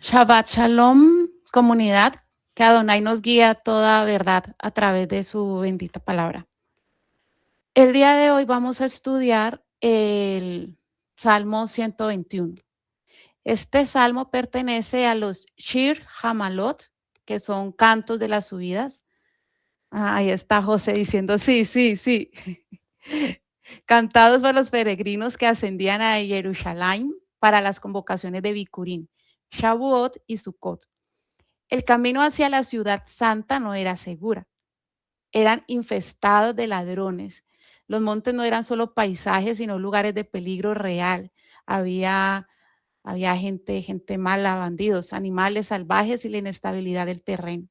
Shabbat Shalom, comunidad, que Adonai nos guía a toda verdad a través de su bendita palabra. El día de hoy vamos a estudiar el Salmo 121. Este salmo pertenece a los Shir Hamalot, que son cantos de las subidas. Ahí está José diciendo sí, sí, sí. Cantados por los peregrinos que ascendían a Jerusalén para las convocaciones de Bikurim, Shavuot y Sukkot. El camino hacia la ciudad santa no era segura, eran infestados de ladrones. Los montes no eran solo paisajes, sino lugares de peligro real. Había, había gente mala, bandidos, animales salvajes y la inestabilidad del terreno.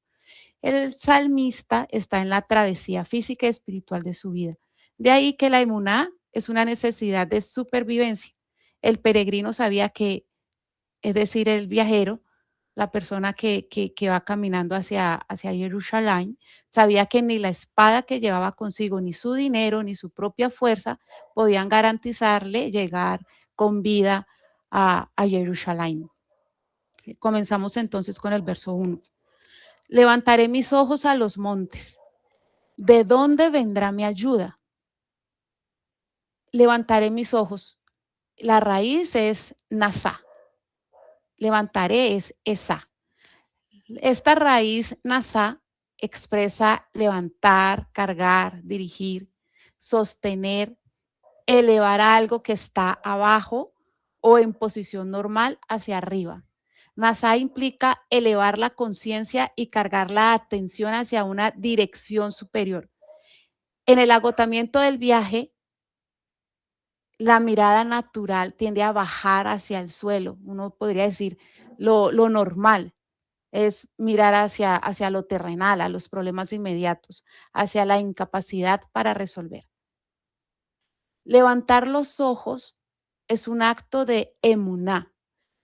El salmista está en la travesía física y espiritual de su vida. De ahí que la emuná es una necesidad de supervivencia. El peregrino sabía que, es decir, el viajero, la persona que va caminando hacia Jerusalén, sabía que ni la espada que llevaba consigo, ni su dinero, ni su propia fuerza podían garantizarle llegar con vida a Jerusalén. Comenzamos entonces con el verso 1. Levantaré mis ojos a los montes. ¿De dónde vendrá mi ayuda? Levantaré mis ojos. La raíz es Nasá. Levantaré es Esa. Esta raíz Nasá expresa levantar, cargar, dirigir, sostener, elevar algo que está abajo o en posición normal hacia arriba. Nasá implica elevar la conciencia y cargar la atención hacia una dirección superior. En el agotamiento del viaje, la mirada natural tiende a bajar hacia el suelo. Uno podría decir lo normal es mirar hacia lo terrenal, a los problemas inmediatos, hacia la incapacidad para resolver. Levantar los ojos es un acto de emuná,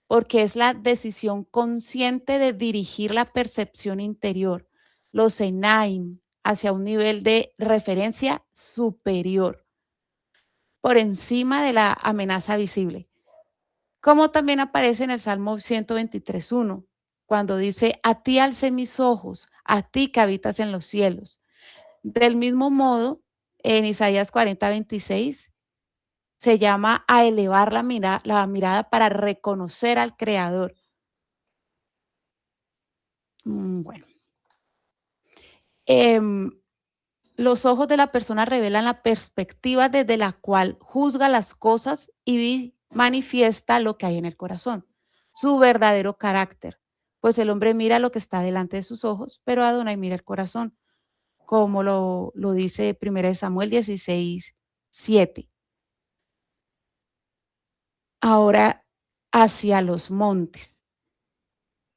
porque es la decisión consciente de dirigir la percepción interior, los enaim, hacia un nivel de referencia superior, por encima de la amenaza visible. Como también aparece en el Salmo 123:1, cuando dice, a ti alcé mis ojos, a ti que habitas en los cielos. Del mismo modo, en Isaías 40:26, se llama a elevar la mirada para reconocer al Creador. Bueno, em, los ojos de la persona revelan la perspectiva desde la cual juzga las cosas y manifiesta lo que hay en el corazón, su verdadero carácter. Pues el hombre mira lo que está delante de sus ojos, pero Adonai mira el corazón, como lo dice 1 Samuel 16:7. Ahora, hacia los montes.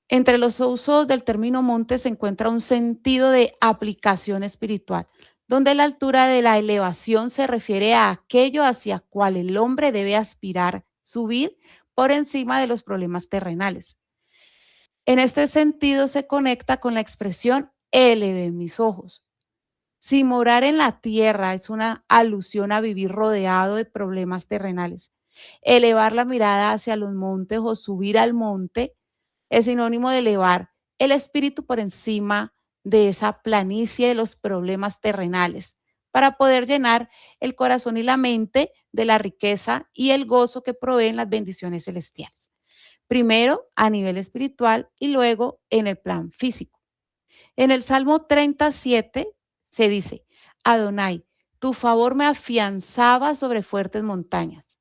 Entre los usos del término monte se encuentra un sentido de aplicación espiritual, donde la altura de la elevación se refiere a aquello hacia cual el hombre debe aspirar, subir por encima de los problemas terrenales. En este sentido se conecta con la expresión elevé mis ojos. Si morar en la tierra es una alusión a vivir rodeado de problemas terrenales, elevar la mirada hacia los montes o subir al monte es sinónimo de elevar el espíritu por encima de esa planicie de los problemas terrenales para poder llenar el corazón y la mente de la riqueza y el gozo que proveen las bendiciones celestiales. Primero a nivel espiritual y luego en el plan físico. En el Salmo 37 se dice, Adonai, tu favor me afianzaba sobre fuertes montañas.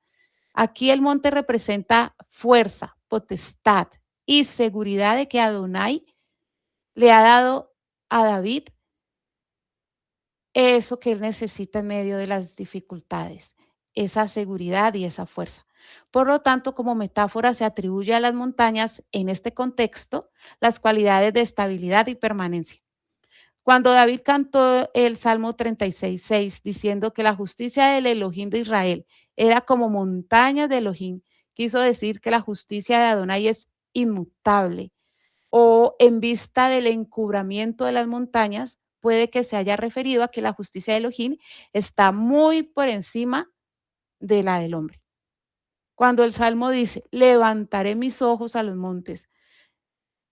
Aquí el monte representa fuerza, potestad y seguridad de que Adonai le ha dado a David eso que él necesita en medio de las dificultades, esa seguridad y esa fuerza. Por lo tanto, como metáfora se atribuye a las montañas en este contexto las cualidades de estabilidad y permanencia. Cuando David cantó el Salmo 36:6 diciendo que la justicia del Elohim de Israel era como montañas de Elohim, quiso decir que la justicia de Adonai es inmutable o en vista del encubramiento de las montañas, puede que se haya referido a que la justicia de Elohim está muy por encima de la del hombre. Cuando el Salmo dice, levantaré mis ojos a los montes,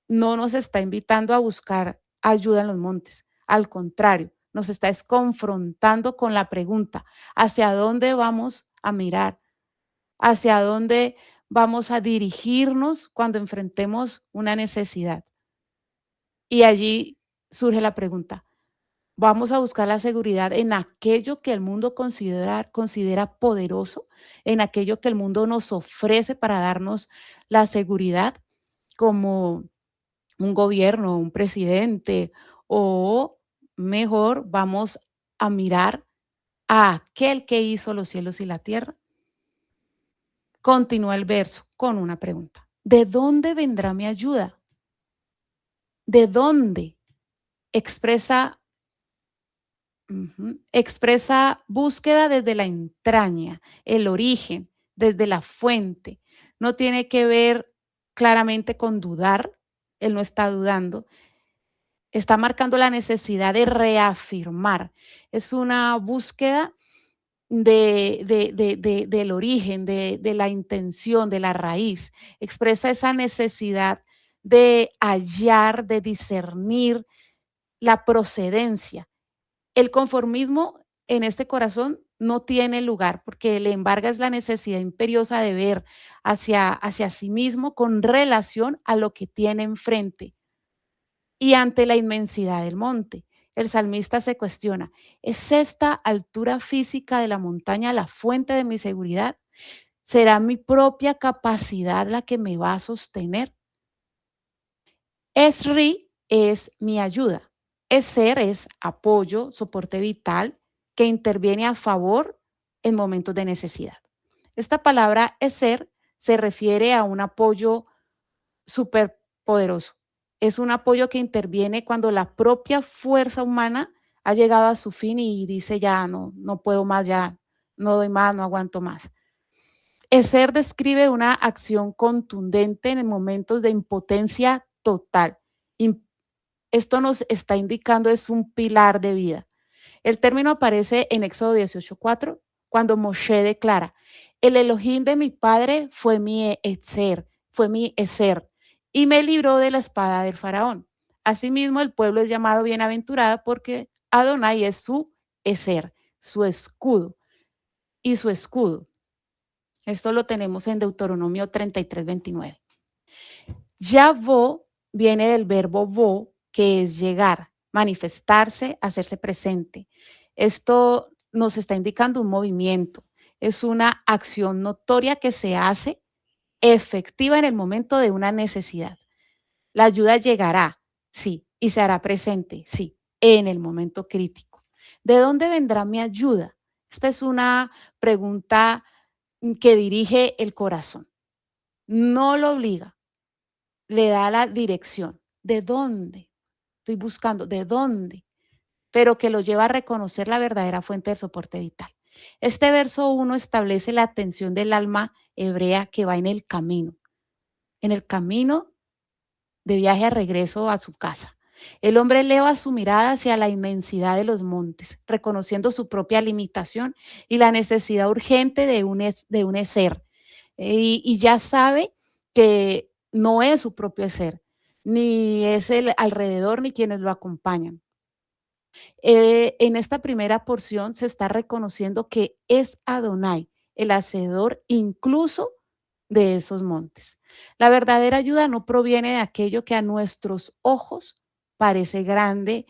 no nos está invitando a buscar ayuda en los montes. Al contrario, nos está es confrontando con la pregunta, ¿hacia dónde vamos a mirar? ¿Hacia dónde vamos a dirigirnos cuando enfrentemos una necesidad? Y allí surge la pregunta, ¿vamos a buscar la seguridad en aquello que el mundo considera poderoso, en aquello que el mundo nos ofrece para darnos la seguridad, como un gobierno, un presidente, o mejor vamos a mirar a aquel que hizo los cielos y la tierra? Continúa el verso con una pregunta. ¿De dónde vendrá mi ayuda? ¿De dónde? Expresa, expresa búsqueda desde la entraña, el origen, desde la fuente. No tiene que ver claramente con dudar, él no está dudando, está marcando la necesidad de reafirmar. Es una búsqueda del origen, de la intención, de la raíz. Expresa esa necesidad de hallar, de discernir la procedencia. El conformismo en este corazón no tiene lugar porque le embarga es la necesidad imperiosa de ver hacia sí mismo con relación a lo que tiene enfrente y ante la inmensidad del monte. El salmista se cuestiona, ¿es esta altura física de la montaña la fuente de mi seguridad? ¿Será mi propia capacidad la que me va a sostener? Esri es mi ayuda. Eser es apoyo, soporte vital que interviene a favor en momentos de necesidad. Esta palabra eser se refiere a un apoyo superpoderoso. Es un apoyo que interviene cuando la propia fuerza humana ha llegado a su fin y dice ya no puedo más, ya no doy más, no aguanto más. Eser describe una acción contundente en momentos de impotencia total. Esto nos está indicando es un pilar de vida. El término aparece en Éxodo 18:4, cuando Moshe declara, el Elohim de mi padre fue mi Eser, y me libró de la espada del faraón. Asimismo, el pueblo es llamado bienaventurado porque Adonai es su Eser, su escudo y su escudo. Esto lo tenemos en Deuteronomio 33:29. Yavó viene del verbo vo, que es llegar, manifestarse, hacerse presente. Esto nos está indicando un movimiento, es una acción notoria que se hace efectiva en el momento de una necesidad. La ayuda llegará, sí, y se hará presente, sí, en el momento crítico. ¿De dónde vendrá mi ayuda? Esta es una pregunta que dirige el corazón. No lo obliga, le da la dirección. ¿De dónde? Estoy buscando, ¿de dónde? Pero que lo lleva a reconocer la verdadera fuente del soporte vital. Este verso 1 establece la atención del alma hebrea que va en el camino de viaje a regreso a su casa. El hombre eleva su mirada hacia la inmensidad de los montes, reconociendo su propia limitación y la necesidad urgente de un ser. Y ya sabe que no es su propio ser, ni es el alrededor, ni quienes lo acompañan. En esta primera porción se está reconociendo que es Adonai, el hacedor incluso de esos montes. La verdadera ayuda no proviene de aquello que a nuestros ojos parece grande,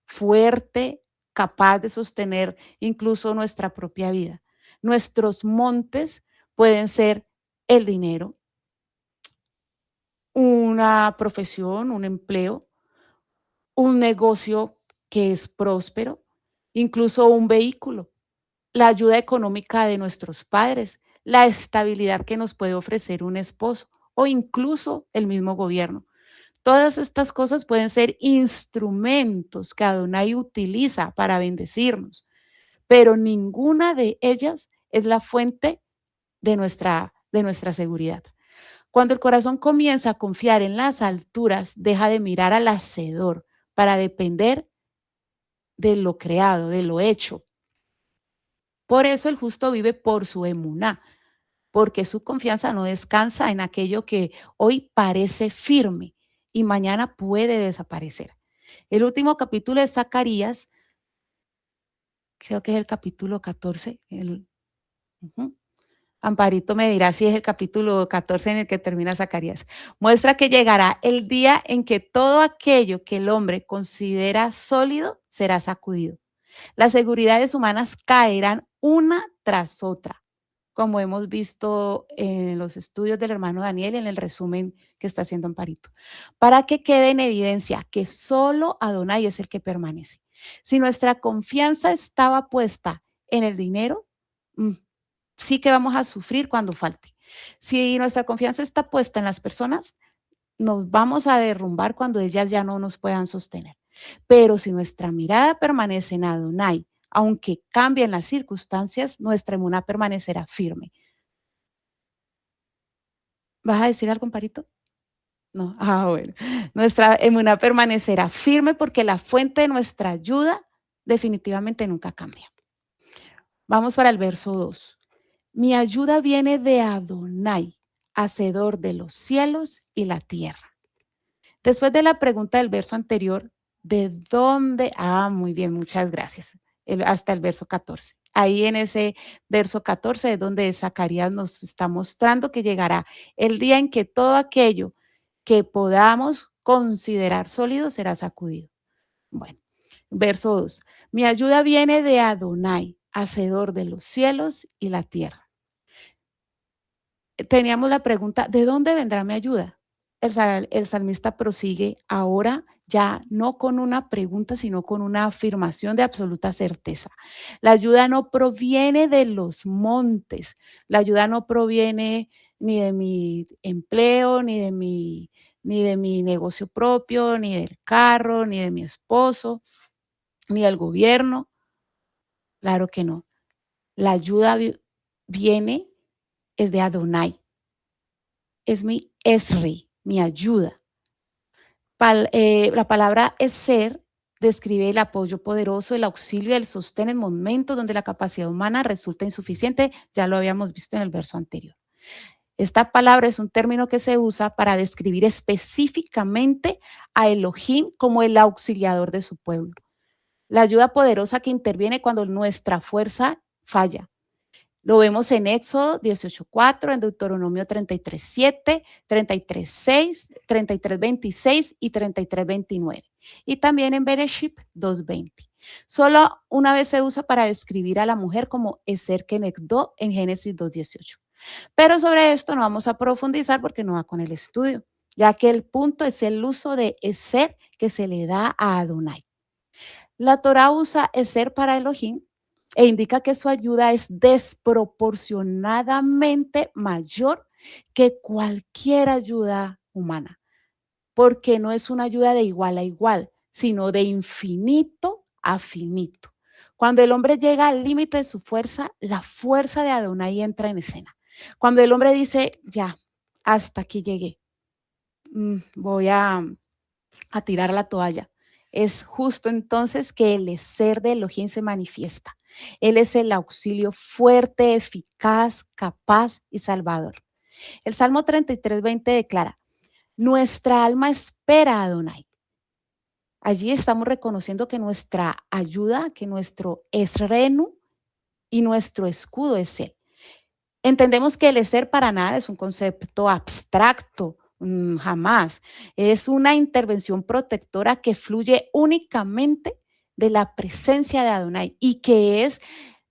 fuerte, capaz de sostener incluso nuestra propia vida. Nuestros montes pueden ser el dinero, una profesión, un empleo, un negocio que es próspero, incluso un vehículo, la ayuda económica de nuestros padres, la estabilidad que nos puede ofrecer un esposo o incluso el mismo gobierno. Todas estas cosas pueden ser instrumentos que Adonai utiliza para bendecirnos, pero ninguna de ellas es la fuente de nuestra seguridad. Cuando el corazón comienza a confiar en las alturas, deja de mirar al hacedor para depender de lo creado, de lo hecho. Por eso el justo vive por su emuná, porque su confianza no descansa en aquello que hoy parece firme. y mañana puede desaparecer. El último capítulo de Zacarías, creo que es el capítulo 14. Ujú. Amparito me dirá si es el capítulo 14 en el que termina Zacarías. Muestra que llegará el día en que todo aquello que el hombre considera sólido será sacudido. Las seguridades humanas caerán una tras otra, como hemos visto en los estudios del hermano Daniel en el resumen que está haciendo Amparito, para que quede en evidencia que solo Adonai es el que permanece. Si nuestra confianza estaba puesta en el dinero, mm, sí que vamos a sufrir cuando falte. Si nuestra confianza está puesta en las personas, nos vamos a derrumbar cuando ellas ya no nos puedan sostener. Pero si nuestra mirada permanece en Adonai, aunque cambien las circunstancias, nuestra emuná permanecerá firme. ¿Vas a decir algo, Amparito? No. Ah, bueno. Nuestra emuná permanecerá firme porque la fuente de nuestra ayuda definitivamente nunca cambia. Vamos para el verso 2. Mi ayuda viene de Adonai, hacedor de los cielos y la tierra. Después de la pregunta del verso anterior, ¿de dónde? Ah, muy bien, muchas gracias. Hasta el verso 14. Ahí en ese verso 14 es donde Zacarías nos está mostrando que llegará el día en que todo aquello que podamos considerar sólido será sacudido. Bueno, verso 2. Mi ayuda viene de Adonai, hacedor de los cielos y la tierra. Teníamos la pregunta, ¿de dónde vendrá mi ayuda? El salmista prosigue ahora ya no con una pregunta, sino con una afirmación de absoluta certeza. La ayuda no proviene de los montes, la ayuda no proviene ni de mi empleo, ni de mi negocio propio, ni del carro, ni de mi esposo, ni del gobierno. Claro que no. La ayuda viene, es de Adonai, es mi Esri, mi ayuda. La palabra ser describe el apoyo poderoso, el auxilio, el sostén en momentos donde la capacidad humana resulta insuficiente. Ya lo habíamos visto en el verso anterior. Esta palabra es un término que se usa para describir específicamente a Elohim como el auxiliador de su pueblo. La ayuda poderosa que interviene cuando nuestra fuerza falla. Lo vemos en Éxodo 18:4, en Deuteronomio 33:7, 33:6, 33:26 y 33:29. Y también en Bereshit 2:20. Solo una vez se usa para describir a la mujer como Eser Kenegdo en Génesis 2:18. Pero sobre esto no vamos a profundizar porque no va con el estudio, ya que el punto es el uso de Eser que se le da a Adonai. La Torá usa Eser para Elohim e indica que su ayuda es desproporcionadamente mayor que cualquier ayuda humana, porque no es una ayuda de igual a igual, sino de infinito a finito. Cuando el hombre llega al límite de su fuerza, la fuerza de Adonai entra en escena. Cuando el hombre dice, ya, hasta aquí llegué, voy a tirar la toalla. Es justo entonces que el ser de Elohim se manifiesta. Él es el auxilio fuerte, eficaz, capaz y salvador. El Salmo 33:20 declara, nuestra alma espera a Adonai. Allí estamos reconociendo que nuestra ayuda, que nuestro esrenu y nuestro escudo es Él. Entendemos que el ser para nada es un concepto abstracto, jamás. Es una intervención protectora que fluye únicamente de la presencia de Adonai y que es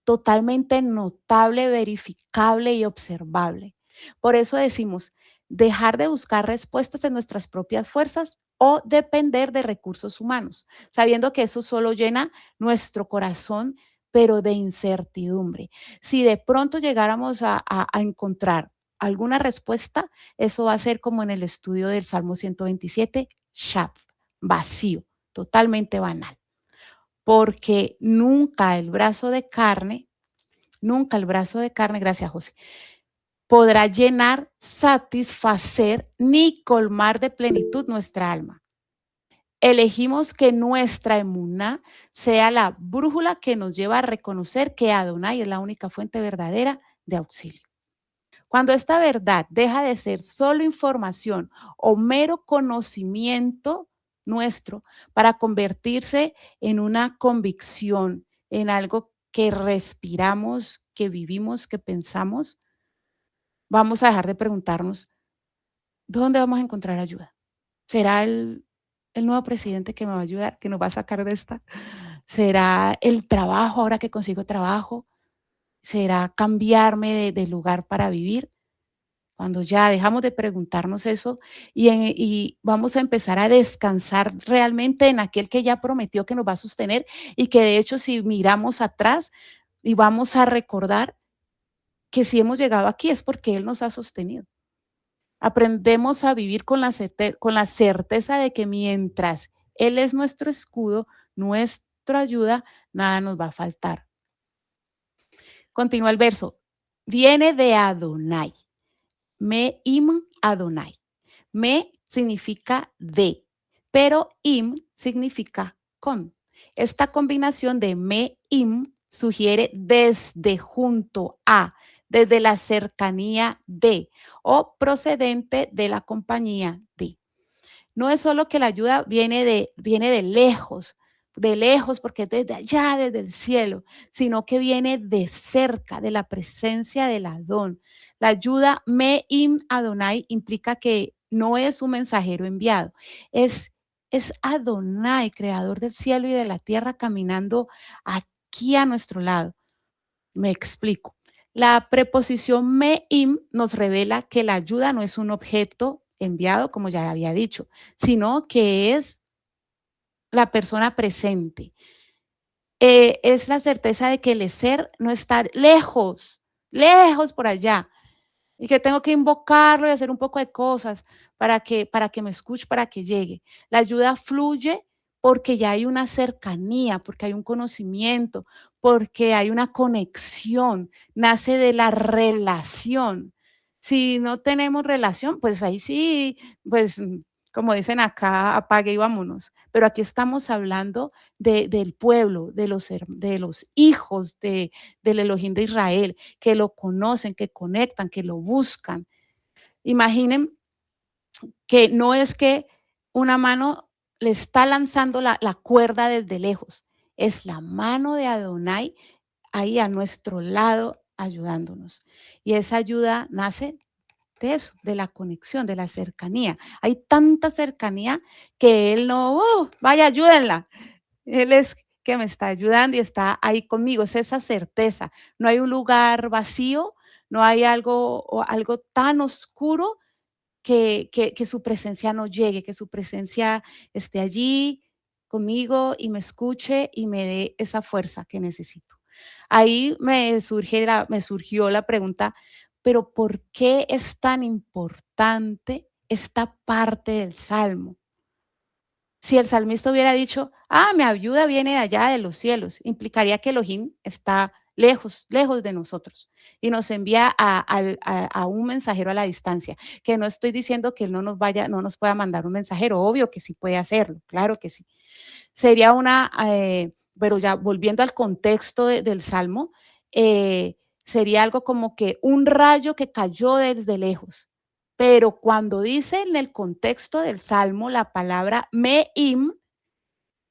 totalmente notable, verificable y observable. Por eso decimos, dejar de buscar respuestas en nuestras propias fuerzas o depender de recursos humanos, sabiendo que eso solo llena nuestro corazón, pero de incertidumbre. Si de pronto llegáramos a encontrar alguna respuesta, eso va a ser como en el estudio del Salmo 127, Shaf, vacío, totalmente banal, porque nunca el brazo de carne, gracias José, podrá llenar, satisfacer ni colmar de plenitud nuestra alma. Elegimos que nuestra emuná sea la brújula que nos lleva a reconocer que Adonai es la única fuente verdadera de auxilio. Cuando esta verdad deja de ser solo información o mero conocimiento nuestro para convertirse en una convicción, en algo que respiramos, que vivimos, que pensamos, vamos a dejar de preguntarnos, ¿dónde vamos a encontrar ayuda? ¿Será el nuevo presidente que me va a ayudar, que nos va a sacar de esta? ¿Será el trabajo ahora que consigo trabajo? ¿Será cambiarme de lugar para vivir? Cuando ya dejamos de preguntarnos eso y vamos a empezar a descansar realmente en aquel que ya prometió que nos va a sostener y que de hecho si miramos atrás y vamos a recordar que si hemos llegado aquí es porque Él nos ha sostenido. Aprendemos a vivir con la certeza de que mientras Él es nuestro escudo, nuestra ayuda, nada nos va a faltar. Continúa el verso. Viene de Adonai. Me im Adonai. Me significa de, pero im significa con. Esta combinación de me im sugiere desde, junto a, desde la cercanía de o procedente de la compañía de. No es solo que la ayuda viene de lejos, porque es desde allá, desde el cielo, sino que viene de cerca, de la presencia del Adón. La ayuda Me'im Adonai implica que no es un mensajero enviado, es, es Adonai, creador del cielo y de la tierra, caminando aquí a nuestro lado. Me explico. La preposición me'im nos revela que la ayuda no es un objeto enviado, como ya había dicho, sino que es la persona presente. Es la certeza de que el ser no está lejos, lejos por allá, y que tengo que invocarlo y hacer un poco de cosas para que me escuche, para que llegue. La ayuda fluye porque ya hay una cercanía, porque hay un conocimiento, porque hay una conexión, nace de la relación. Si no tenemos relación, pues ahí sí, pues como dicen acá, apague y vámonos. Pero aquí estamos hablando del pueblo, de los hijos del Elohim de Israel, que lo conocen, que conectan, que lo buscan. Imaginen que no es que una mano le está lanzando la cuerda desde lejos, es la mano de Adonai ahí a nuestro lado ayudándonos. Y esa ayuda nace de eso, de la conexión, de la cercanía. Hay tanta cercanía que Él no, vaya, ayúdenla. Él es que me está ayudando y está ahí conmigo, es esa certeza. No hay un lugar vacío, no hay algo, o algo tan oscuro que su presencia no llegue, que su presencia esté allí conmigo y me escuche y me dé esa fuerza que necesito. Ahí me surgió la pregunta, pero ¿por qué es tan importante esta parte del Salmo? Si el salmista hubiera dicho, mi ayuda viene de allá de los cielos, implicaría que Elohim está lejos, lejos de nosotros y nos envía a un mensajero a la distancia, que no estoy diciendo que él no nos pueda mandar un mensajero, obvio que sí puede hacerlo, claro que sí. Sería pero ya volviendo al contexto del Salmo, sería algo como que un rayo que cayó desde lejos. Pero cuando dice en el contexto del Salmo la palabra Me'im,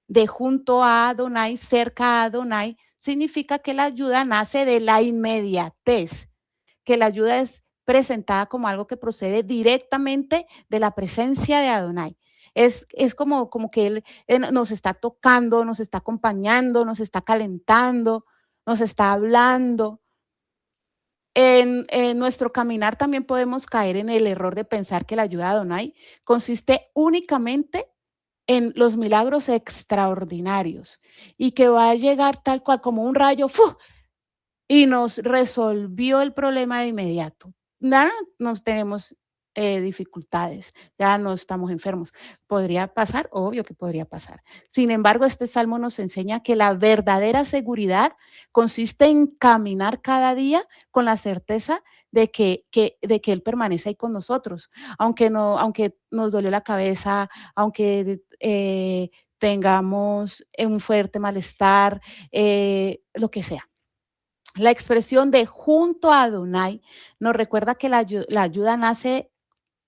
de junto a Adonai, cerca a Adonai, significa que la ayuda nace de la inmediatez, que la ayuda es presentada como algo que procede directamente de la presencia de Adonai. Es como que Él nos está tocando, nos está acompañando, nos está calentando, nos está hablando. En nuestro caminar también podemos caer en el error de pensar que la ayuda de Adonai consiste únicamente en los milagros extraordinarios y que va a llegar tal cual como un rayo, ¡fu! Y nos resolvió el problema de inmediato. Ya no tenemos dificultades, ya no estamos enfermos. ¿Podría pasar? Obvio que podría pasar. Sin embargo, este salmo nos enseña que la verdadera seguridad consiste en caminar cada día con la certeza de que Él permanece ahí con nosotros, aunque nos dolió la cabeza, aunque tengamos un fuerte malestar, lo que sea. La expresión de junto a Adonai nos recuerda que la ayuda nace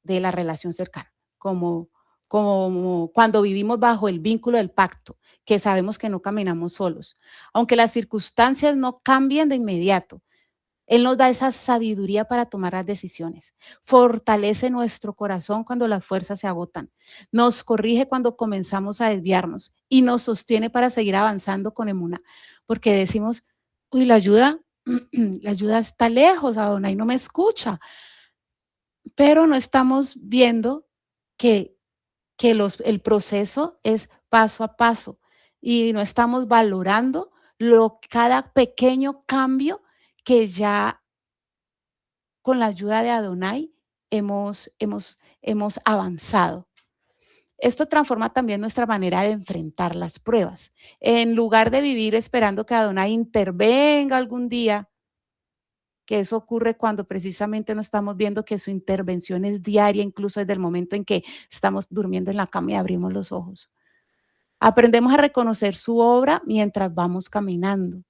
de la relación cercana, como, como cuando vivimos bajo el vínculo del pacto, que sabemos que no caminamos solos. Aunque las circunstancias no cambien de inmediato, él nos da esa sabiduría para tomar las decisiones. Fortalece nuestro corazón cuando las fuerzas se agotan. Nos corrige cuando comenzamos a desviarnos y nos sostiene para seguir avanzando con emuna. Porque decimos, uy, la ayuda está lejos, Adonai no me escucha. Pero no estamos viendo que, el proceso es paso a paso y no estamos valorando cada pequeño cambio que ya con la ayuda de Adonai hemos avanzado. Esto transforma también nuestra manera de enfrentar las pruebas. En lugar de vivir esperando que Adonai intervenga algún día, que eso ocurre cuando precisamente no estamos viendo que su intervención es diaria, incluso desde el momento en que estamos durmiendo en la cama y abrimos los ojos. Aprendemos a reconocer su obra mientras vamos caminando.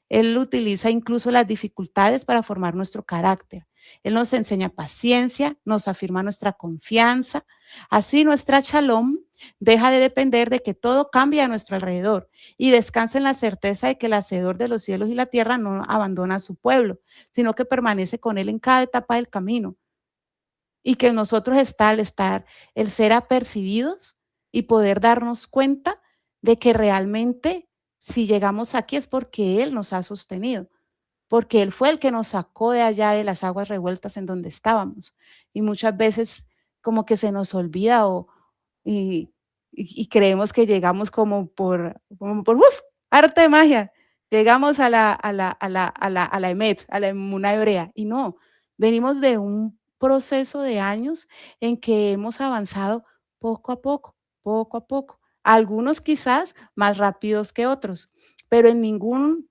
Él utiliza incluso las dificultades para formar nuestro carácter. Él nos enseña paciencia, nos afirma nuestra confianza. Así nuestra shalom deja de depender de que todo cambie a nuestro alrededor y descansa en la certeza de que el hacedor de los cielos y la tierra no abandona a su pueblo, sino que permanece con él en cada etapa del camino. Y que en nosotros está el ser apercibidos y poder darnos cuenta de que realmente si llegamos aquí es porque Él nos ha sostenido, porque Él fue el que nos sacó de allá de las aguas revueltas en donde estábamos. Y muchas veces como que se nos olvida y, y creemos que llegamos como por ¡uf! Arte de magia. Llegamos a la Emet, a la Emuná hebrea. Y no, venimos de un proceso de años en que hemos avanzado poco a poco, poco a poco. Algunos quizás más rápidos que otros, pero en ningún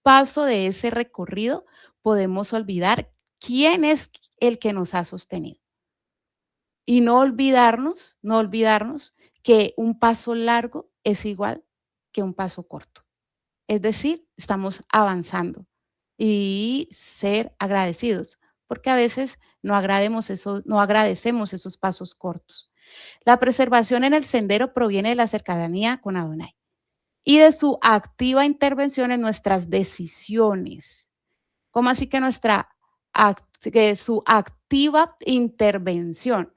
paso de ese recorrido podemos olvidar quién es el que nos ha sostenido. Y no olvidarnos que un paso largo es igual que un paso corto. Es decir, estamos avanzando y ser agradecidos, porque a veces no agradecemos esos pasos cortos. La preservación en el sendero proviene de la cercanía con Adonai y de su activa intervención en nuestras decisiones. ¿Cómo así que que su activa intervención?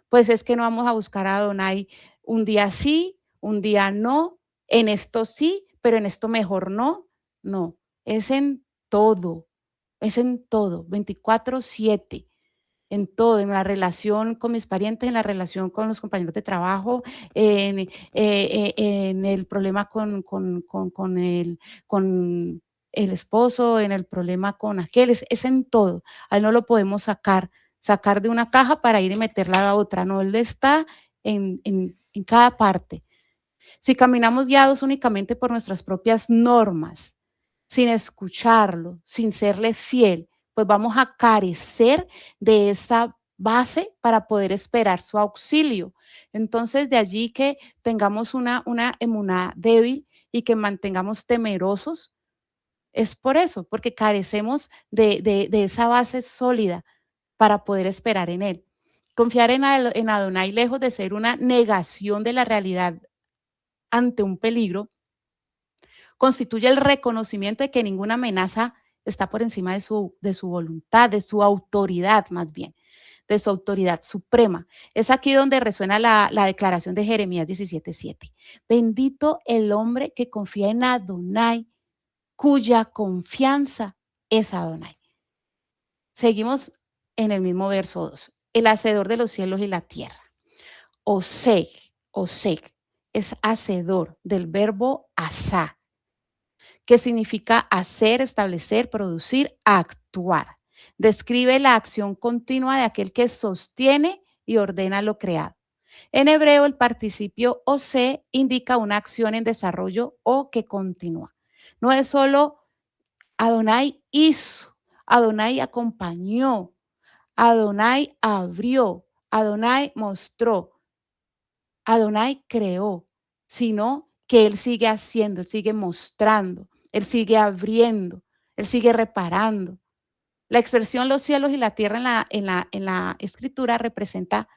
Pues es que no vamos a buscar a Adonai un día sí, un día no, en esto sí, pero en esto mejor no. No, es en todo, 24/7 en todo, en la relación con mis parientes, en la relación con los compañeros de trabajo, en el problema con el esposo, en el problema con aquel, es en todo. A él no lo podemos sacar de una caja para ir y meterla a otra, no, él está en cada parte. Si caminamos guiados únicamente por nuestras propias normas, sin escucharlo, sin serle fiel, pues vamos a carecer de esa base para poder esperar su auxilio. Entonces, de allí que tengamos una emuná débil y que mantengamos temerosos, es por eso, porque carecemos de esa base sólida para poder esperar en Él. Confiar en Adonai, lejos de ser una negación de la realidad ante un peligro, constituye el reconocimiento de que ninguna amenaza está por encima de su voluntad, de su autoridad más bien, de su autoridad suprema. Es aquí donde resuena la declaración de Jeremías 17:7. Bendito el hombre que confía en Adonai, cuya confianza es Adonai. Seguimos en el mismo verso 2. El hacedor de los cielos y la tierra. Oseg, Oseg, es hacedor del verbo asá, que significa hacer, establecer, producir, actuar. Describe la acción continua de aquel que sostiene y ordena lo creado. En hebreo, el participio ose indica una acción en desarrollo o que continúa. No es solo Adonai hizo, Adonai acompañó, Adonai abrió, Adonai mostró, Adonai creó, sino que Él sigue haciendo, Él sigue mostrando. Él sigue abriendo, Él sigue reparando. La expresión los cielos y la tierra en la escritura representa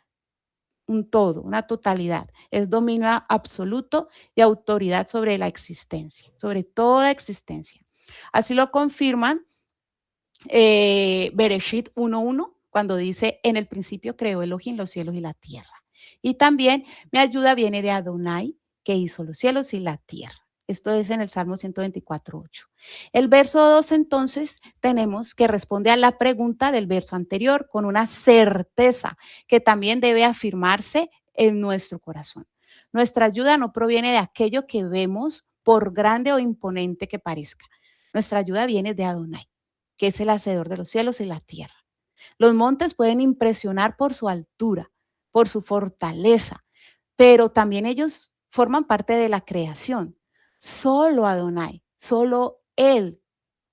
un todo, una totalidad. Es dominio absoluto y autoridad sobre la existencia, sobre toda existencia. Así lo confirman Bereshit 1:1, cuando dice, en el principio creó Elohim los cielos y la tierra. Y también mi ayuda viene de Adonai, que hizo los cielos y la tierra. Esto es en el Salmo 124:8. El verso 2 entonces tenemos que responde a la pregunta del verso anterior con una certeza que también debe afirmarse en nuestro corazón. Nuestra ayuda no proviene de aquello que vemos, por grande o imponente que parezca. Nuestra ayuda viene de Adonai, que es el hacedor de los cielos y la tierra. Los montes pueden impresionar por su altura, por su fortaleza, pero también ellos forman parte de la creación. Solo Adonai, solo Él,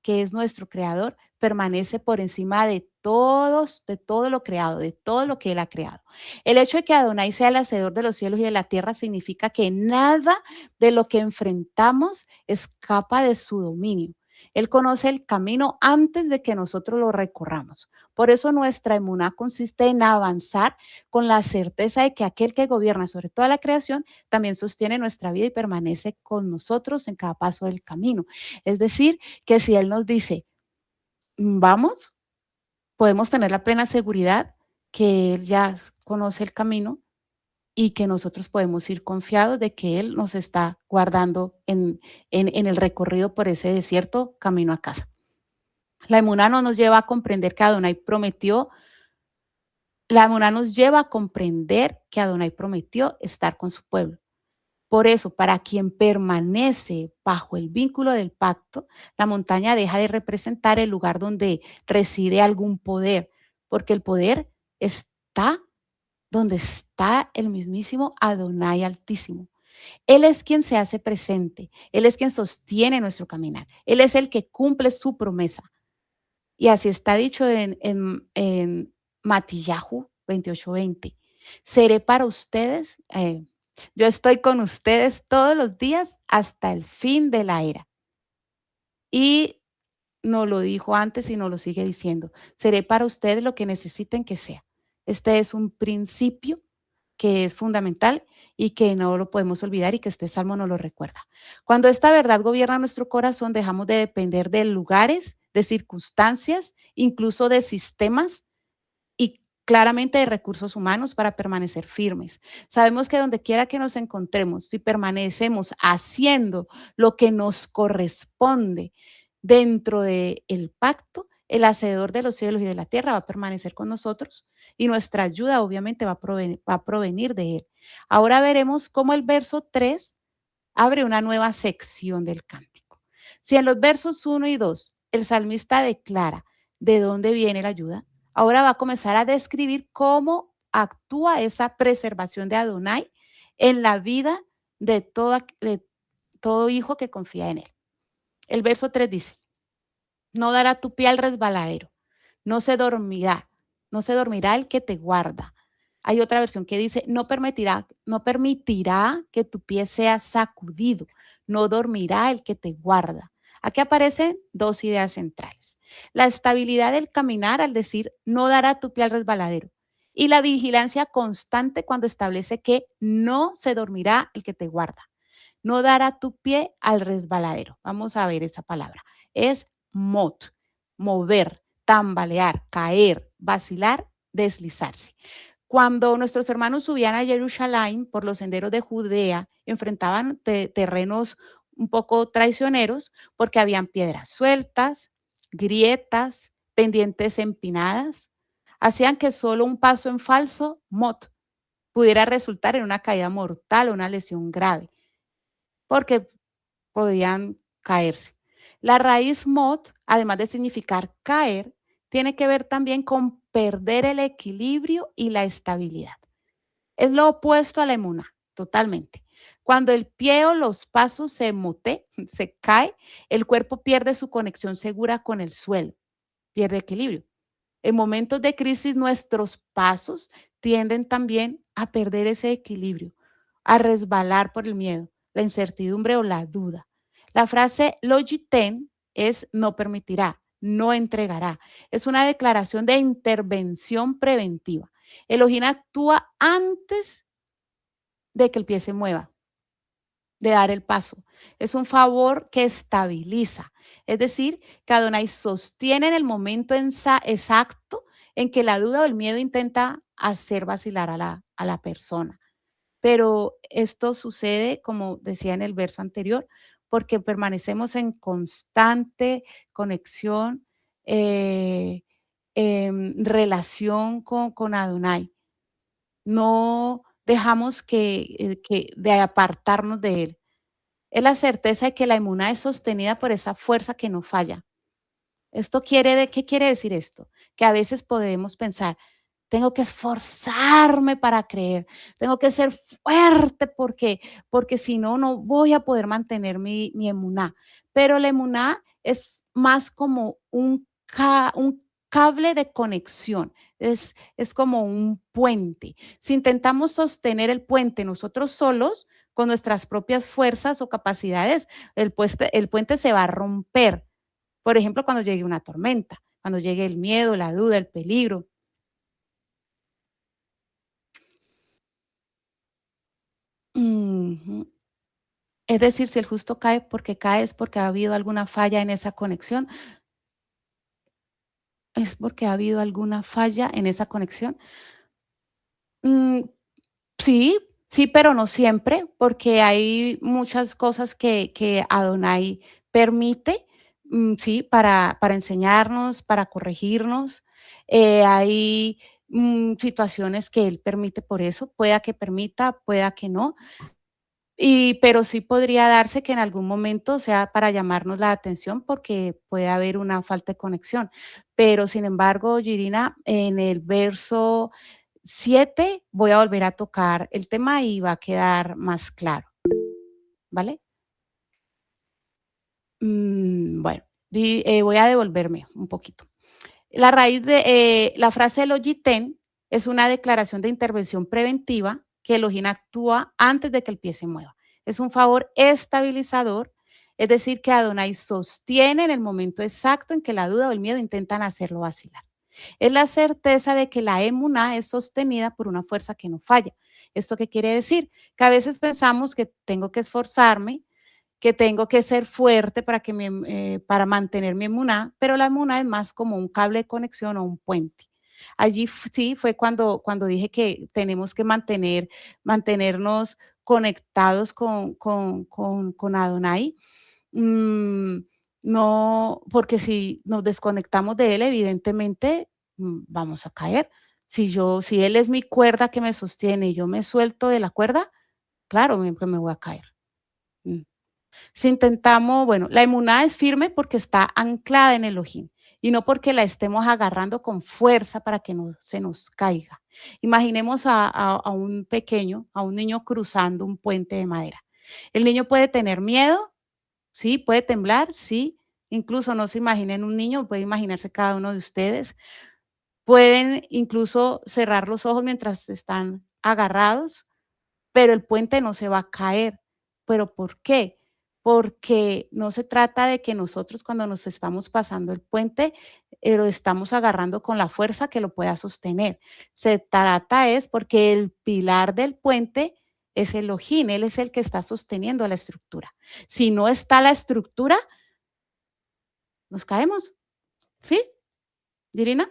que es nuestro creador, permanece por encima de todos, de todo lo creado, de todo lo que Él ha creado. El hecho de que Adonai sea el hacedor de los cielos y de la tierra significa que nada de lo que enfrentamos escapa de su dominio. Él conoce el camino antes de que nosotros lo recorramos. Por eso nuestra emuná consiste en avanzar con la certeza de que aquel que gobierna sobre toda la creación también sostiene nuestra vida y permanece con nosotros en cada paso del camino. Es decir, que si Él nos dice, vamos, podemos tener la plena seguridad que Él ya conoce el camino y que nosotros podemos ir confiados de que Él nos está guardando en el recorrido por ese desierto camino a casa. La emuná no nos lleva a comprender que Adonai prometió, la emuná nos lleva a comprender que Adonai prometió estar con su pueblo. Por eso, para quien permanece bajo el vínculo del pacto, la montaña deja de representar el lugar donde reside algún poder, porque el poder está donde está el mismísimo Adonai Altísimo. Él es quien se hace presente, Él es quien sostiene nuestro caminar, Él es el que cumple su promesa. Y así está dicho en Matillahu 28:20. Seré para ustedes, yo estoy con ustedes todos los días hasta el fin de la era. Y no lo dijo antes y no lo sigue diciendo. Seré para ustedes lo que necesiten que sea. Este es un principio que es fundamental y que no lo podemos olvidar y que este salmo nos lo recuerda. Cuando esta verdad gobierna nuestro corazón, dejamos de depender de lugares, de circunstancias, incluso de sistemas y claramente de recursos humanos para permanecer firmes. Sabemos que donde quiera que nos encontremos, si permanecemos haciendo lo que nos corresponde dentro del pacto, el hacedor de los cielos y de la tierra va a permanecer con nosotros y nuestra ayuda obviamente va a provenir de él. Ahora veremos cómo el verso 3 abre una nueva sección del cántico. Si en los versos 1 y 2 el salmista declara de dónde viene la ayuda, ahora va a comenzar a describir cómo actúa esa preservación de Adonai en la vida de todo hijo que confía en él. El verso 3 dice, no dará tu pie al resbaladero, no se dormirá, no se dormirá el que te guarda. Hay otra versión que dice, no permitirá que tu pie sea sacudido, no dormirá el que te guarda. Aquí aparecen dos ideas centrales. La estabilidad del caminar al decir, no dará tu pie al resbaladero. Y la vigilancia constante cuando establece que no se dormirá el que te guarda. No dará tu pie al resbaladero. Vamos a ver esa palabra. Es mot, mover, tambalear, caer, vacilar, deslizarse. Cuando nuestros hermanos subían a Jerusalén por los senderos de Judea, enfrentaban terrenos un poco traicioneros porque habían piedras sueltas, grietas, pendientes empinadas. Hacían que solo un paso en falso, mot, pudiera resultar en una caída mortal o una lesión grave, porque podían caerse. La raíz mot, además de significar caer, tiene que ver también con perder el equilibrio y la estabilidad. Es lo opuesto a la emuna, totalmente. Cuando el pie o los pasos se mote, se cae, el cuerpo pierde su conexión segura con el suelo, pierde equilibrio. En momentos de crisis, nuestros pasos tienden también a perder ese equilibrio, a resbalar por el miedo, la incertidumbre o la duda. La frase logiten es no permitirá, no entregará. Es una declaración de intervención preventiva. Elohim actúa antes de que el pie se mueva, de dar el paso. Es un favor que estabiliza. Es decir, que Adonai sostiene en el momento exacto en que la duda o el miedo intenta hacer vacilar a la persona. Pero esto sucede, como decía en el verso anterior, porque permanecemos en constante conexión, eh, relación con Adonai. No dejamos que de apartarnos de Él. Es la certeza de que la emuná es sostenida por esa fuerza que no falla. ¿Qué quiere decir esto? Que a veces podemos pensar, tengo que esforzarme para creer, tengo que ser fuerte porque si no, no voy a poder mantener mi emuná. Pero la emuná es más como un cable de conexión, es como un puente. Si intentamos sostener el puente nosotros solos, con nuestras propias fuerzas o capacidades, el puente se va a romper. Por ejemplo, cuando llegue una tormenta, cuando llegue el miedo, la duda, el peligro. Ujú. Es decir, si el justo cae es porque ha habido alguna falla en esa conexión, es porque ha habido alguna falla en esa conexión. Mm, sí, sí, pero no siempre, porque hay muchas cosas que Adonai permite, sí, para enseñarnos, para corregirnos. Hay situaciones que Él permite por eso, pueda que permita, pueda que no. Pero sí podría darse que en algún momento sea para llamarnos la atención, porque puede haber una falta de conexión. Pero, sin embargo, Girina, en el verso 7 voy a volver a tocar el tema y va a quedar más claro, ¿vale? Bueno, voy a devolverme un poquito. La frase logiten es una declaración de intervención preventiva que Elohim actúa antes de que el pie se mueva. Es un favor estabilizador, es decir, que Adonai sostiene en el momento exacto en que la duda o el miedo intentan hacerlo vacilar. Es la certeza de que la emuná es sostenida por una fuerza que no falla. ¿Esto qué quiere decir? Que a veces pensamos que tengo que esforzarme, que tengo que ser fuerte para mantener mi emuná, pero la emuná es más como un cable de conexión o un puente. Allí sí fue cuando dije que tenemos que mantenernos conectados con Adonai. Mm, no, porque si nos desconectamos de él, evidentemente vamos a caer. Si él es mi cuerda que me sostiene y yo me suelto de la cuerda, claro que me voy a caer. Mm. Si intentamos, bueno, la emuná es firme porque está anclada en Elohim y no porque la estemos agarrando con fuerza para que no se nos caiga. Imaginemos a un pequeño, a un niño cruzando un puente de madera. El niño puede tener miedo, sí, puede temblar, sí. Incluso no se imaginen un niño, puede imaginarse cada uno de ustedes. Pueden incluso cerrar los ojos mientras están agarrados, pero el puente no se va a caer. ¿Pero por qué? Porque no se trata de que nosotros cuando nos estamos pasando el puente, lo estamos agarrando con la fuerza que lo pueda sostener. Se trata es porque el pilar del puente es Elohim, él es el que está sosteniendo la estructura. Si no está la estructura, nos caemos, ¿sí, Dirina?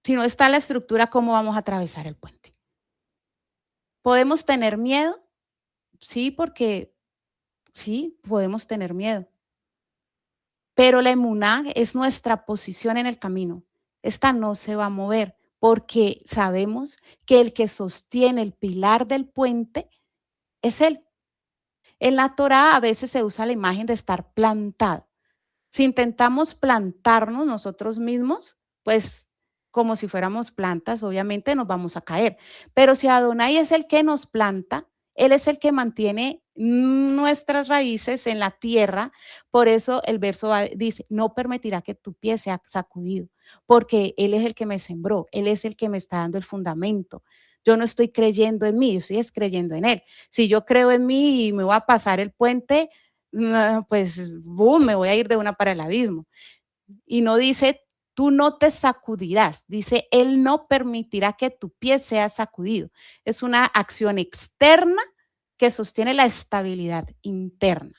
Si no está la estructura, ¿cómo vamos a atravesar el puente? ¿Podemos tener miedo? Sí, porque sí, podemos tener miedo. Pero la emuná es nuestra posición en el camino. Esta no se va a mover porque sabemos que el que sostiene el pilar del puente es Él. En la Torá a veces se usa la imagen de estar plantado. Si intentamos plantarnos nosotros mismos, pues como si fuéramos plantas, obviamente nos vamos a caer. Pero si Adonai es el que nos planta, Él es el que mantiene nuestras raíces en la tierra. Por eso el verso dice, no permitirá que tu pie sea sacudido, porque Él es el que me sembró, Él es el que me está dando el fundamento. Yo no estoy creyendo en mí, yo estoy creyendo en Él. Si yo creo en mí y me voy a pasar el puente, no, pues, boom, me voy a ir de una para el abismo. Y no dice, tú no te sacudirás, dice, Él no permitirá que tu pie sea sacudido. Es una acción externa que sostiene la estabilidad interna.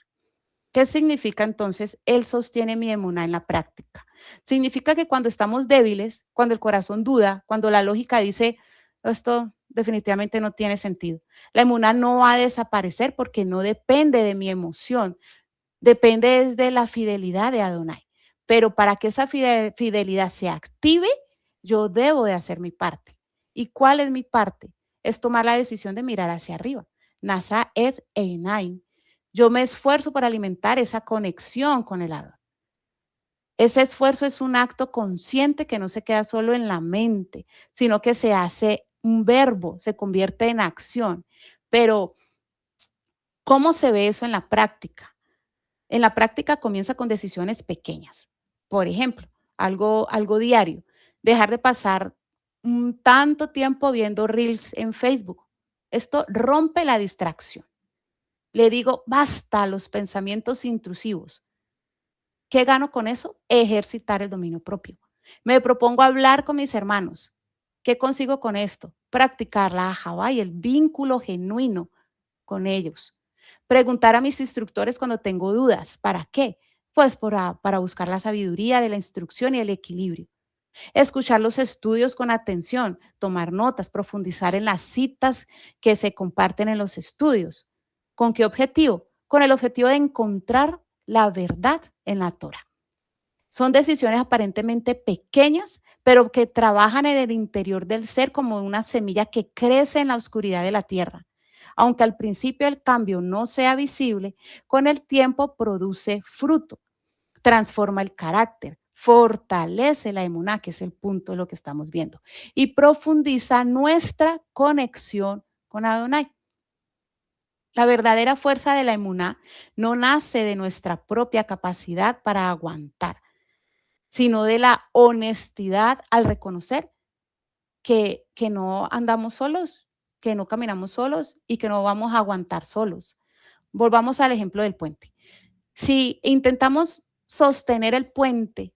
¿Qué significa entonces? Él sostiene mi emuná en la práctica. Significa que cuando estamos débiles, cuando el corazón duda, cuando la lógica dice, esto definitivamente no tiene sentido, la emuná no va a desaparecer porque no depende de mi emoción, depende es de la fidelidad de Adonai. Pero para que esa fidelidad se active, yo debo de hacer mi parte. ¿Y cuál es mi parte? Es tomar la decisión de mirar hacia arriba. Nasa et einaim. Yo me esfuerzo por alimentar esa conexión con el Adón. Ese esfuerzo es un acto consciente que no se queda solo en la mente, sino que se hace un verbo, se convierte en acción. Pero, ¿cómo se ve eso en la práctica? En la práctica comienza con decisiones pequeñas. Por ejemplo, algo diario, dejar de pasar tanto tiempo viendo reels en Facebook. Esto rompe la distracción. Le digo, basta a los pensamientos intrusivos. ¿Qué gano con eso? Ejercitar el dominio propio. Me propongo hablar con mis hermanos. ¿Qué consigo con esto? Practicar la ajabá y el vínculo genuino con ellos. Preguntar a mis instructores cuando tengo dudas. ¿Para qué? Pues para buscar la sabiduría de la instrucción y el equilibrio. Escuchar los estudios con atención, tomar notas, profundizar en las citas que se comparten en los estudios. ¿Con qué objetivo? Con el objetivo de encontrar la verdad en la Torah. Son decisiones aparentemente pequeñas, pero que trabajan en el interior del ser como una semilla que crece en la oscuridad de la tierra. Aunque al principio el cambio no sea visible, con el tiempo produce fruto, transforma el carácter, fortalece la emuná, que es el punto de lo que estamos viendo, y profundiza nuestra conexión con Adonai. La verdadera fuerza de la emuná no nace de nuestra propia capacidad para aguantar, sino de la honestidad al reconocer que no andamos solos, que no caminamos solos y que no vamos a aguantar solos. Volvamos al ejemplo del puente. Si intentamos sostener el puente,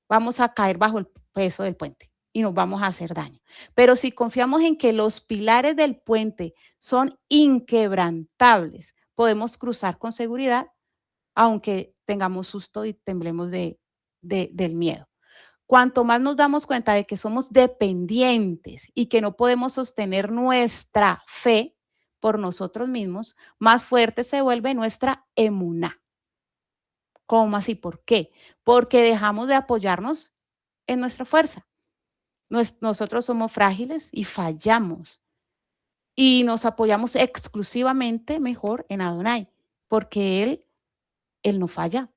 vamos a caer bajo el peso del puente y nos vamos a hacer daño. Pero si confiamos en que los pilares del puente son inquebrantables, podemos cruzar con seguridad, aunque tengamos susto y temblemos del miedo. Cuanto más nos damos cuenta de que somos dependientes y que no podemos sostener nuestra fe por nosotros mismos, más fuerte se vuelve nuestra emuná. ¿Cómo así? ¿Por qué? Porque dejamos de apoyarnos en nuestra fuerza. Nosotros somos frágiles y fallamos. Y nos apoyamos exclusivamente mejor en Adonai, porque Él no falla.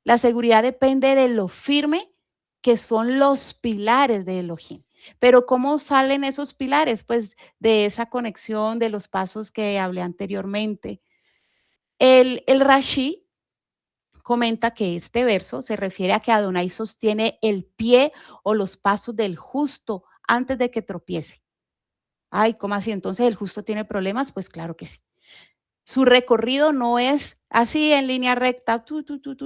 La seguridad depende de lo firme que son los pilares de Elohim. Pero ¿cómo salen esos pilares? Pues de esa conexión de los pasos que hablé anteriormente. El Rashi comenta que este verso se refiere a que Adonai sostiene el pie o los pasos del justo antes de que tropiece. Ay, ¿cómo así? Entonces el justo tiene problemas, pues claro que sí. Su recorrido no es así en línea recta, tú,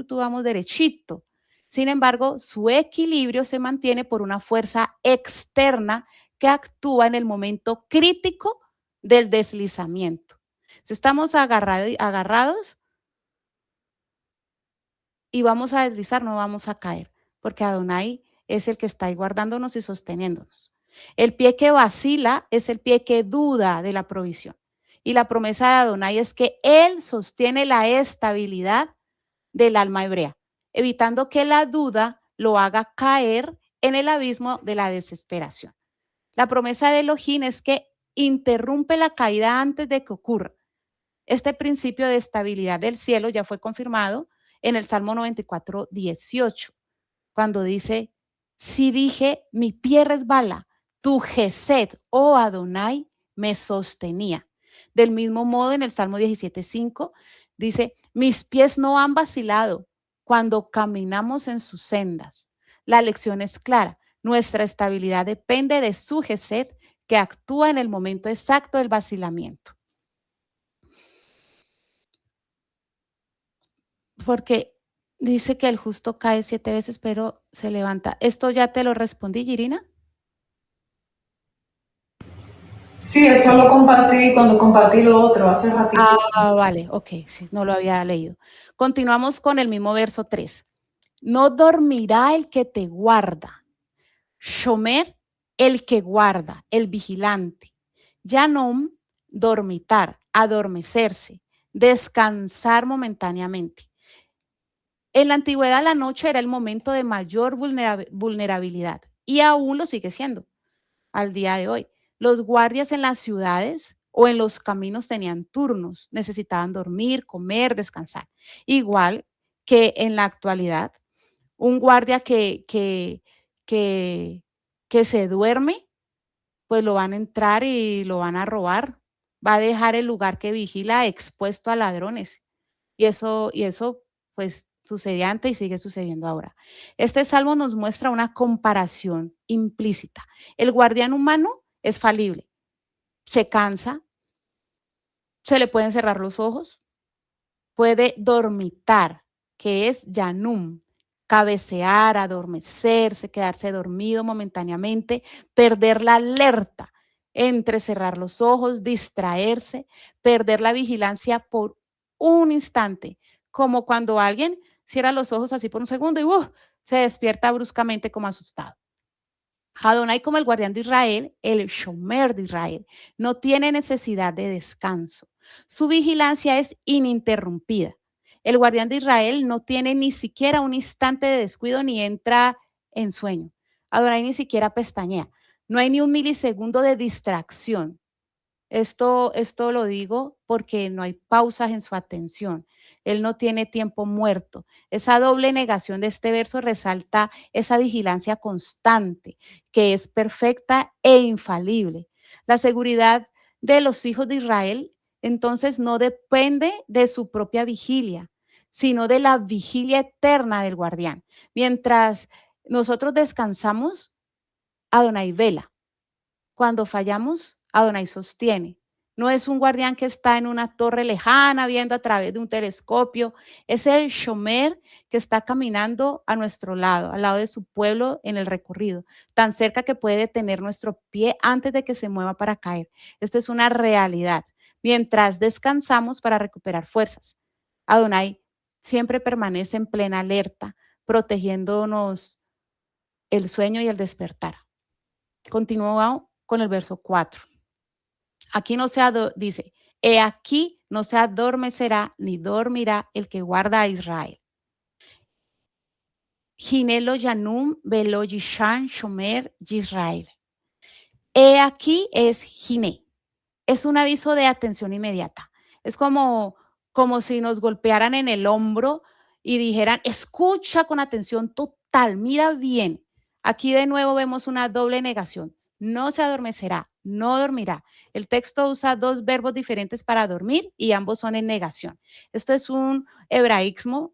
vamos derechito. Sin embargo, su equilibrio se mantiene por una fuerza externa que actúa en el momento crítico del deslizamiento. Si estamos agarrados y vamos a deslizar, no vamos a caer, porque Adonai es el que está ahí guardándonos y sosteniéndonos. El pie que vacila es el pie que duda de la provisión. Y la promesa de Adonai es que Él sostiene la estabilidad del alma hebrea, evitando que la duda lo haga caer en el abismo de la desesperación. La promesa de Elohim es que interrumpe la caída antes de que ocurra. Este principio de estabilidad del cielo ya fue confirmado en el Salmo 94:18, cuando dice, si dije, mi pie resbala, tu gesed, oh Adonai, me sostenía. Del mismo modo, en el Salmo 17:5 dice, mis pies no han vacilado cuando caminamos en sus sendas. La lección es clara, nuestra estabilidad depende de su gesed que actúa en el momento exacto del vacilamiento. porque dice que el justo cae 7 veces, pero se levanta. ¿Esto ya te lo respondí, Girina? Sí, eso lo compartí cuando compartí lo otro hace ratito. Vale, okey, sí, no lo había leído. Continuamos con el mismo verso 3. No dormirá el que te guarda. Shomer, el que guarda, el vigilante. Yanom, dormitar, adormecerse, descansar momentáneamente. En la antigüedad, la noche era el momento de mayor vulnerabilidad y aún lo sigue siendo al día de hoy. Los guardias en las ciudades o en los caminos tenían turnos, necesitaban dormir, comer, descansar. Igual que en la actualidad, un guardia que, que se duerme, pues lo van a entrar y lo van a robar. Va a dejar el lugar que vigila expuesto a ladrones. Y eso, pues, sucedía antes y sigue sucediendo ahora. Este salmo nos muestra una comparación implícita. El guardián humano es falible, se cansa, se le pueden cerrar los ojos, puede dormitar, que es yanum, cabecear, adormecerse, quedarse dormido momentáneamente, perder la alerta, entre cerrar los ojos, distraerse, perder la vigilancia por un instante, como cuando alguien cierra los ojos así por un segundo y se despierta bruscamente como asustado. Adonai, como el guardián de Israel, el Shomer de Israel, no tiene necesidad de descanso. Su vigilancia es ininterrumpida. El guardián de Israel no tiene ni siquiera un instante de descuido ni entra en sueño. Adonai ni siquiera pestañea. No hay ni un milisegundo de distracción. Esto lo digo porque no hay pausas en su atención. Él no tiene tiempo muerto. Esa doble negación de este verso resalta esa vigilancia constante, que es perfecta e infalible. La seguridad de los hijos de Israel, entonces, no depende de su propia vigilia, sino de la vigilia eterna del guardián. Mientras nosotros descansamos, Adonai vela. Cuando fallamos, Adonai sostiene. No es un guardián que está en una torre lejana viendo a través de un telescopio. Es el Shomer que está caminando a nuestro lado, al lado de su pueblo en el recorrido, tan cerca que puede detener nuestro pie antes de que se mueva para caer. Esto es una realidad. Mientras descansamos para recuperar fuerzas, Adonai siempre permanece en plena alerta, protegiéndonos el sueño y el despertar. Continúa con el verso 4. Aquí no se dice, he aquí no se adormecerá ni dormirá el que guarda a Israel. Ginelo Yanum Velo Yishan Shomer Yisrael. He aquí es Giné. Es un aviso de atención inmediata. Es como si nos golpearan en el hombro y dijeran, escucha con atención total, mira bien. Aquí de nuevo vemos una doble negación. No se adormecerá, no dormirá. El texto usa dos verbos diferentes para dormir y ambos son en negación. Esto es un hebraísmo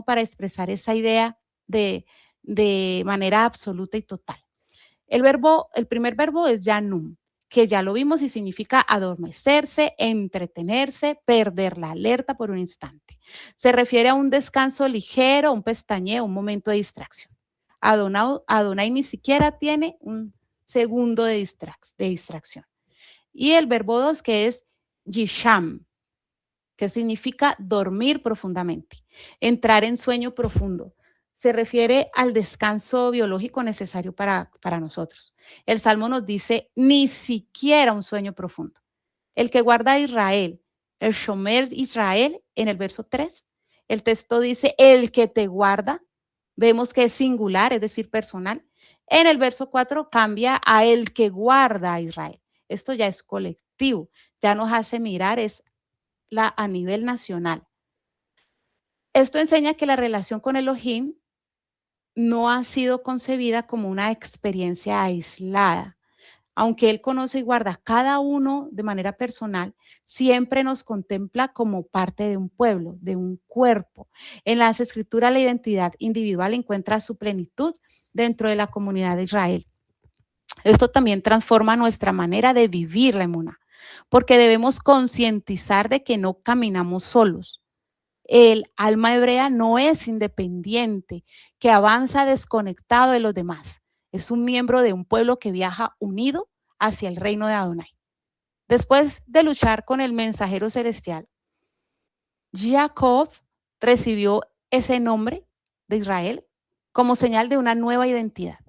para expresar esa idea de manera absoluta y total. El primer verbo es yanum, que ya lo vimos y significa adormecerse, entretenerse, perder la alerta por un instante. Se refiere a un descanso ligero, un pestañeo, un momento de distracción. Adonai ni siquiera tiene un segundo de distracción. Y el verbo 2, que es yisham, que significa dormir profundamente, entrar en sueño profundo. Se refiere al descanso biológico necesario para nosotros. El Salmo nos dice, ni siquiera un sueño profundo. El que guarda a Israel, el Shomer Israel, en el verso 3, el texto dice, el que te guarda, vemos que es singular, es decir, personal. En el verso 4 cambia a el que guarda a Israel. Esto ya es colectivo, ya nos hace mirar, es a nivel nacional. Esto enseña que la relación con Elohim no ha sido concebida como una experiencia aislada. Aunque Él conoce y guarda cada uno de manera personal, siempre nos contempla como parte de un pueblo, de un cuerpo. En las escrituras, la identidad individual encuentra su plenitud dentro de la comunidad de Israel. Esto también transforma nuestra manera de vivir la emuná, porque debemos concientizar de que no caminamos solos. El alma hebrea no es independiente, que avanza desconectado de los demás. Es un miembro de un pueblo que viaja unido hacia el reino de Adonai. Después de luchar con el mensajero celestial, Jacob recibió ese nombre de Israel como señal de una nueva identidad.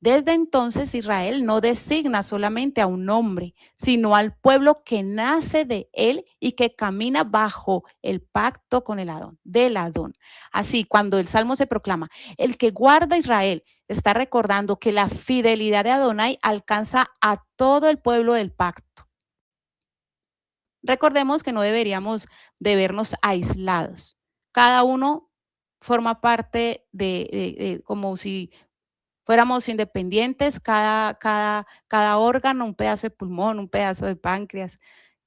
Desde entonces Israel no designa solamente a un hombre, sino al pueblo que nace de él y que camina bajo el pacto con el Adón, del Adón. Así, cuando el Salmo se proclama, el que guarda a Israel está recordando que la fidelidad de Adonai alcanza a todo el pueblo del pacto. Recordemos que no deberíamos de vernos aislados. Cada uno forma parte de como si fuéramos independientes, cada órgano, un pedazo de pulmón, un pedazo de páncreas.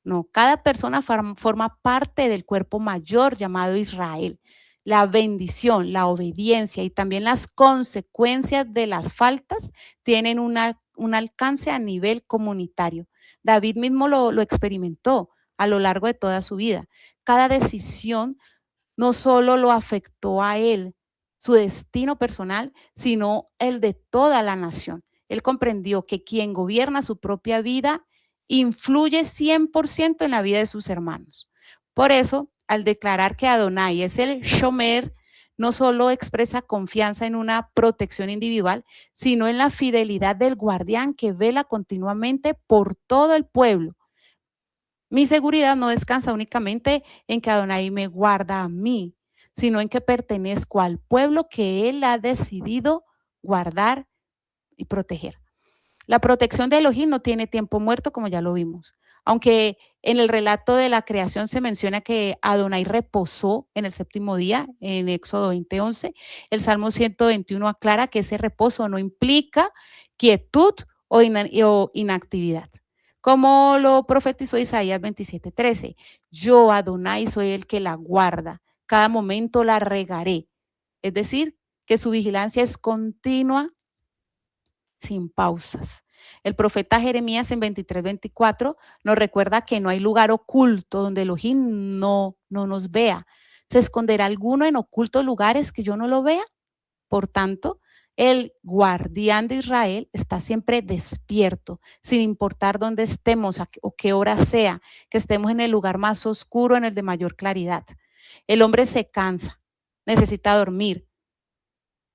No, cada persona forma parte del cuerpo mayor llamado Israel. La bendición, la obediencia y también las consecuencias de las faltas tienen un alcance a nivel comunitario. David mismo lo experimentó a lo largo de toda su vida. Cada decisión no solo lo afectó a él, su destino personal, sino el de toda la nación. Él comprendió que quien gobierna su propia vida influye 100% en la vida de sus hermanos. Por eso, al declarar que Adonai es el Shomer, no solo expresa confianza en una protección individual, sino en la fidelidad del guardián que vela continuamente por todo el pueblo. Mi seguridad no descansa únicamente en que Adonai me guarda a mí, sino en que pertenezco al pueblo que Él ha decidido guardar y proteger. La protección de Elohim no tiene tiempo muerto, como ya lo vimos. Aunque en el relato de la creación se menciona que Adonai reposó en el séptimo día, en Éxodo 20:11, el Salmo 121 aclara que ese reposo no implica quietud o inactividad. Como lo profetizó Isaías 27:13, yo, Adonai, soy el que la guarda, cada momento la regaré. Es decir, que su vigilancia es continua, sin pausas. El profeta Jeremías en 23:24 nos recuerda que no hay lugar oculto donde Elohim no nos vea. ¿Se esconderá alguno en ocultos lugares que yo no lo vea? Por tanto, el guardián de Israel está siempre despierto, sin importar dónde estemos o qué hora sea, que estemos en el lugar más oscuro, en el de mayor claridad. El hombre se cansa, necesita dormir,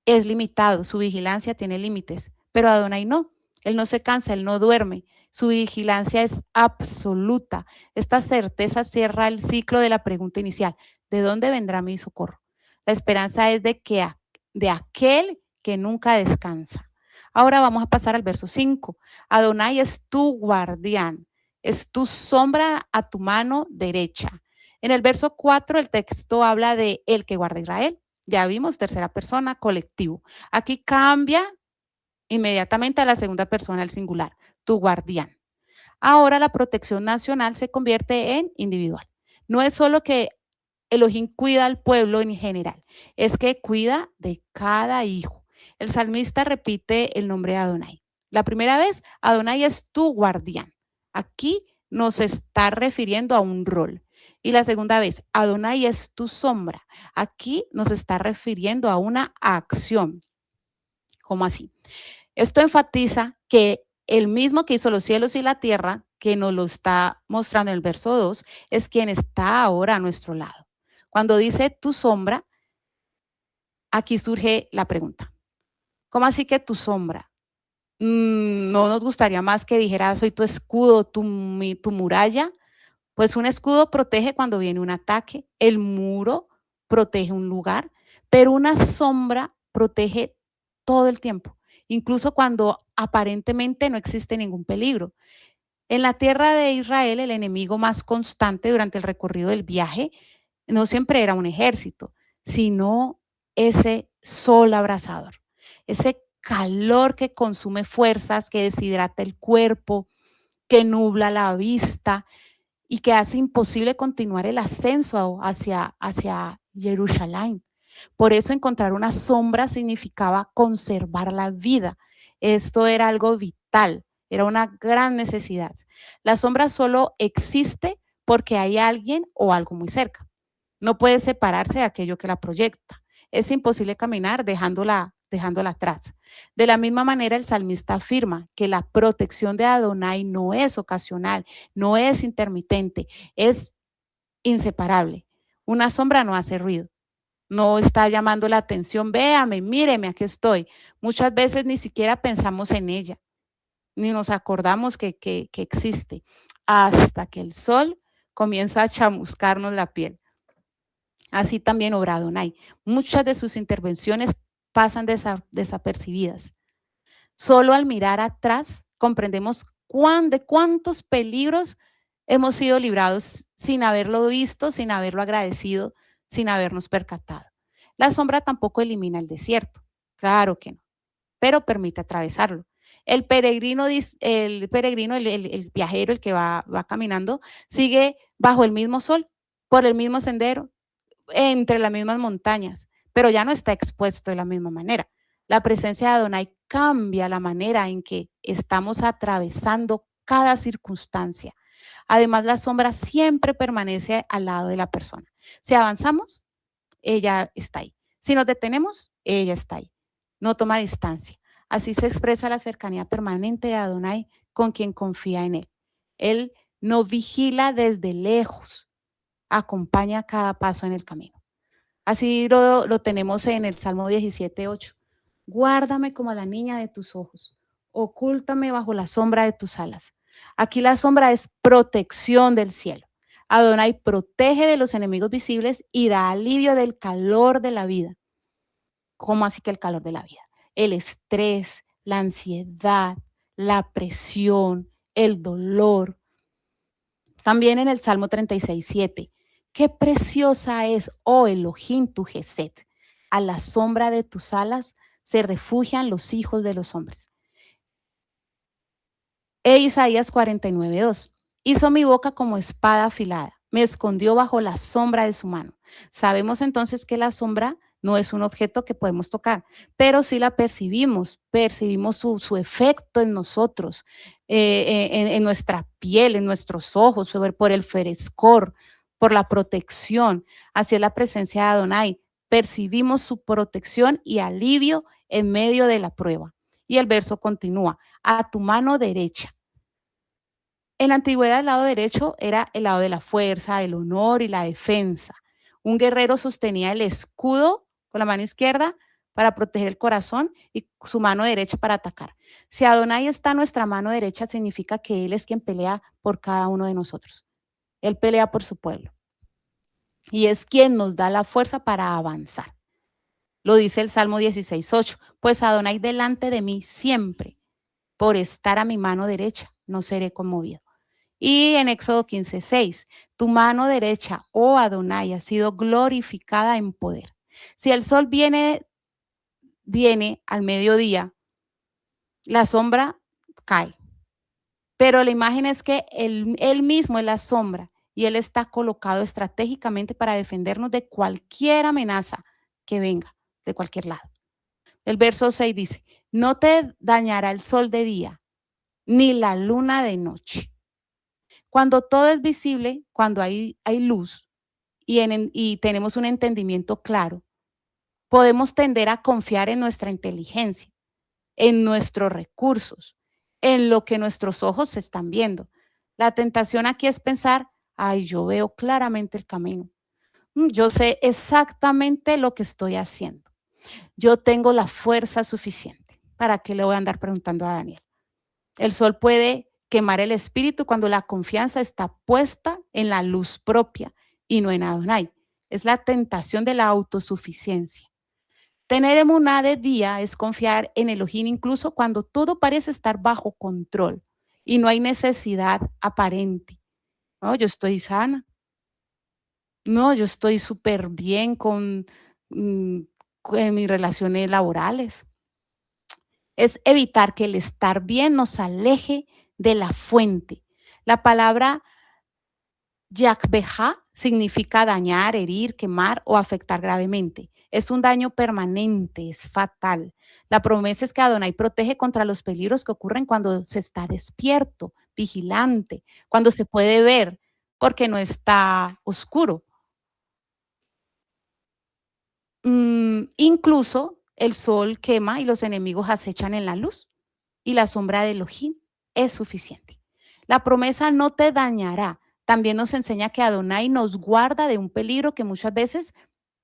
es limitado, su vigilancia tiene límites, pero Adonai no, él no se cansa, él no duerme, su vigilancia es absoluta. Esta certeza cierra el ciclo de la pregunta inicial, ¿de dónde vendrá mi socorro? La esperanza es de aquel que nunca descansa. Ahora vamos a pasar al verso 5. Adonai es tu guardián, es tu sombra a tu mano derecha. En el verso 4 el texto habla de el que guarda a Israel. Ya vimos tercera persona, colectivo. Aquí cambia inmediatamente a la segunda persona, al singular, tu guardián. Ahora la protección nacional se convierte en individual. No es solo que Elohim cuida al pueblo en general, es que cuida de cada hijo. El salmista repite el nombre de Adonai. La primera vez, Adonai es tu guardián. Aquí nos está refiriendo a un rol. Y la segunda vez, Adonai es tu sombra. Aquí nos está refiriendo a una acción. ¿Cómo así? Esto enfatiza que el mismo que hizo los cielos y la tierra, que nos lo está mostrando en el verso 2, es quien está ahora a nuestro lado. Cuando dice tu sombra, aquí surge la pregunta. ¿Cómo así que tu sombra? ¿No nos gustaría más que dijera soy tu escudo, tu muralla? Pues un escudo protege cuando viene un ataque, el muro protege un lugar, pero una sombra protege todo el tiempo, incluso cuando aparentemente no existe ningún peligro. En la tierra de Israel, el enemigo más constante durante el recorrido del viaje no siempre era un ejército, sino ese sol abrasador, ese calor que consume fuerzas, que deshidrata el cuerpo, que nubla la vista y que hace imposible continuar el ascenso hacia Jerusalén. Por eso encontrar una sombra significaba conservar la vida. Esto era algo vital, era una gran necesidad. La sombra solo existe porque hay alguien o algo muy cerca. No puede separarse de aquello que la proyecta. Es imposible caminar dejándola atrás. De la misma manera, el salmista afirma que la protección de Adonai no es ocasional, no es intermitente, es inseparable. Una sombra no hace ruido, no está llamando la atención, véame, míreme, aquí estoy. Muchas veces ni siquiera pensamos en ella, ni nos acordamos que existe, hasta que el sol comienza a chamuscarnos la piel. Así también obra Adonai. Muchas de sus intervenciones pasan desapercibidas. Solo al mirar atrás comprendemos de cuántos peligros hemos sido librados sin haberlo visto, sin haberlo agradecido, sin habernos percatado. La sombra tampoco elimina el desierto, claro que no, pero permite atravesarlo. El viajero, el que va caminando, sigue bajo el mismo sol, por el mismo sendero, entre las mismas montañas, pero ya no está expuesto de la misma manera. La presencia de Adonai cambia la manera en que estamos atravesando cada circunstancia. Además, la sombra siempre permanece al lado de la persona. Si avanzamos, ella está ahí. Si nos detenemos, ella está ahí. No toma distancia. Así se expresa la cercanía permanente de Adonai con quien confía en él. Él no vigila desde lejos, acompaña cada paso en el camino. Así lo tenemos en el Salmo 17:8. Guárdame como a la niña de tus ojos, ocúltame bajo la sombra de tus alas. Aquí la sombra es protección del cielo. Adonai protege de los enemigos visibles y da alivio del calor de la vida. ¿Cómo así que el calor de la vida? El estrés, la ansiedad, la presión, el dolor. También en el Salmo 36:7. Qué preciosa es, oh Elohim, tu Gesed. A la sombra de tus alas se refugian los hijos de los hombres. Isaías 49:2. Hizo mi boca como espada afilada, me escondió bajo la sombra de su mano. Sabemos entonces que la sombra no es un objeto que podemos tocar, pero sí la percibimos su efecto en nosotros, en nuestra piel, en nuestros ojos, por el frescor, por la protección. Así es la presencia de Adonai. Percibimos su protección y alivio en medio de la prueba. Y el verso continúa, a tu mano derecha. En la antigüedad, el lado derecho era el lado de la fuerza, del honor y la defensa. Un guerrero sostenía el escudo con la mano izquierda para proteger el corazón y su mano derecha para atacar. Si Adonai está a nuestra mano derecha, significa que Él es quien pelea por cada uno de nosotros. Él pelea por su pueblo y es quien nos da la fuerza para avanzar. Lo dice el Salmo 16:8, pues Adonai delante de mí siempre, por estar a mi mano derecha, no seré conmovido. Y en Éxodo 15:6, tu mano derecha, oh Adonai, ha sido glorificada en poder. Si el sol viene al mediodía, la sombra cae. Pero la imagen es que él mismo es la sombra y él está colocado estratégicamente para defendernos de cualquier amenaza que venga, de cualquier lado. El verso 6 dice, no te dañará el sol de día, ni la luna de noche. Cuando todo es visible, cuando hay luz y tenemos un entendimiento claro, podemos tender a confiar en nuestra inteligencia, en nuestros recursos, en lo que nuestros ojos están viendo. La tentación aquí es pensar, ay, yo veo claramente el camino. Yo sé exactamente lo que estoy haciendo. Yo tengo la fuerza suficiente. ¿Para qué le voy a andar preguntando a Daniel? El sol puede quemar el espíritu cuando la confianza está puesta en la luz propia y no en Adonai. Es la tentación de la autosuficiencia. Tener emuná de día es confiar en Elohim incluso cuando todo parece estar bajo control y no hay necesidad aparente. No, yo estoy sana. No, yo estoy súper bien mm, con mis relaciones laborales. Es evitar que el estar bien nos aleje de la fuente. La palabra yakbejá significa dañar, herir, quemar o afectar gravemente. Es un daño permanente, es fatal. La promesa es que Adonai protege contra los peligros que ocurren cuando se está despierto, vigilante, cuando se puede ver, porque no está oscuro. Incluso el sol quema y los enemigos acechan en la luz, y la sombra de Elohim es suficiente. La promesa no te dañará. También nos enseña que Adonai nos guarda de un peligro que muchas veces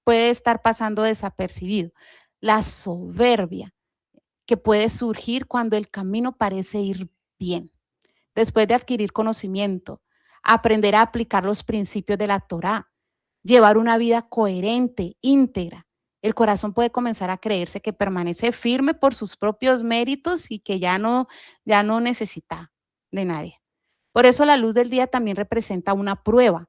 puede estar pasando desapercibido. La soberbia que puede surgir cuando el camino parece ir bien. Después de adquirir conocimiento, aprender a aplicar los principios de la Torá, llevar una vida coherente, íntegra, el corazón puede comenzar a creerse que permanece firme por sus propios méritos y que ya no necesita de nadie. Por eso la luz del día también representa una prueba.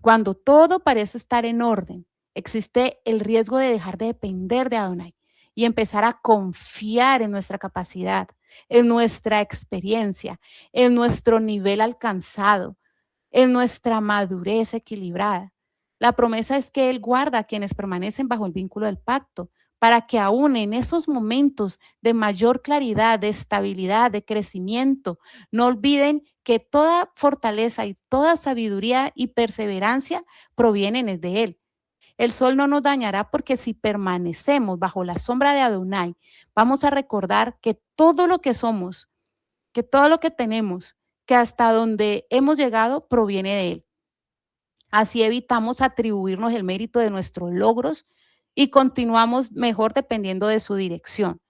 Cuando todo parece estar en orden, existe el riesgo de dejar de depender de Adonai y empezar a confiar en nuestra capacidad, en nuestra experiencia, en nuestro nivel alcanzado, en nuestra madurez equilibrada. La promesa es que Él guarda a quienes permanecen bajo el vínculo del pacto, para que aún en esos momentos de mayor claridad, de estabilidad, de crecimiento, no olviden que toda fortaleza y toda sabiduría y perseverancia provienen es de Él. El sol no nos dañará porque si permanecemos bajo la sombra de Adonai, vamos a recordar que todo lo que somos, que todo lo que tenemos, que hasta donde hemos llegado proviene de Él. Así evitamos atribuirnos el mérito de nuestros logros y continuamos mejor dependiendo de su dirección.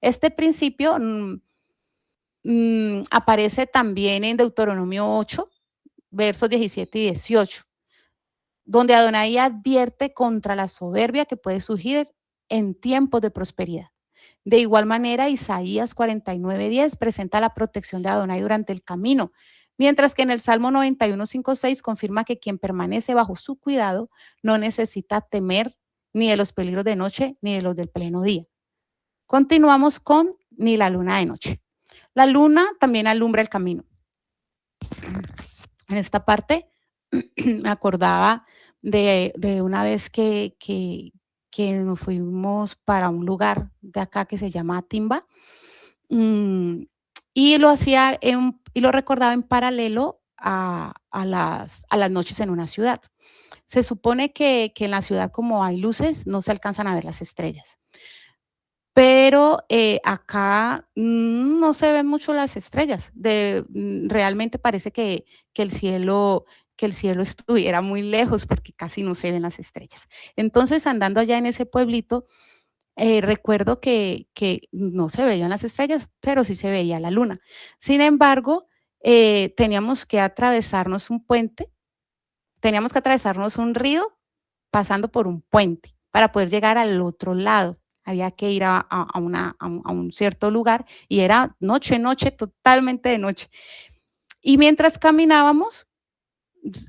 Este principio aparece también en Deuteronomio 8, versos 17 y 18, donde Adonai advierte contra la soberbia que puede surgir en tiempos de prosperidad. De igual manera, Isaías 49:10 presenta la protección de Adonai durante el camino, mientras que en el Salmo 91:5-6 confirma que quien permanece bajo su cuidado no necesita temer ni de los peligros de noche ni de los del pleno día. Continuamos con ni la luna de noche. La luna también alumbra el camino. En esta parte me acordaba de una vez que nos fuimos para un lugar de acá que se llama Timba, mm, y lo recordaba en paralelo a las noches en una ciudad. Se supone que en la ciudad, como hay luces, no se alcanzan a ver las estrellas. Pero, acá, no se ven mucho las estrellas, realmente parece que el cielo que el cielo estuviera muy lejos, porque casi no se ven las estrellas. Entonces, andando allá en ese pueblito, recuerdo que no se veían las estrellas, pero sí se veía la luna. Sin embargo, teníamos que atravesarnos un puente, teníamos que atravesarnos un río pasando por un puente para poder llegar al otro lado. Había que ir a un cierto lugar y era noche, noche, totalmente de noche. Y mientras caminábamos,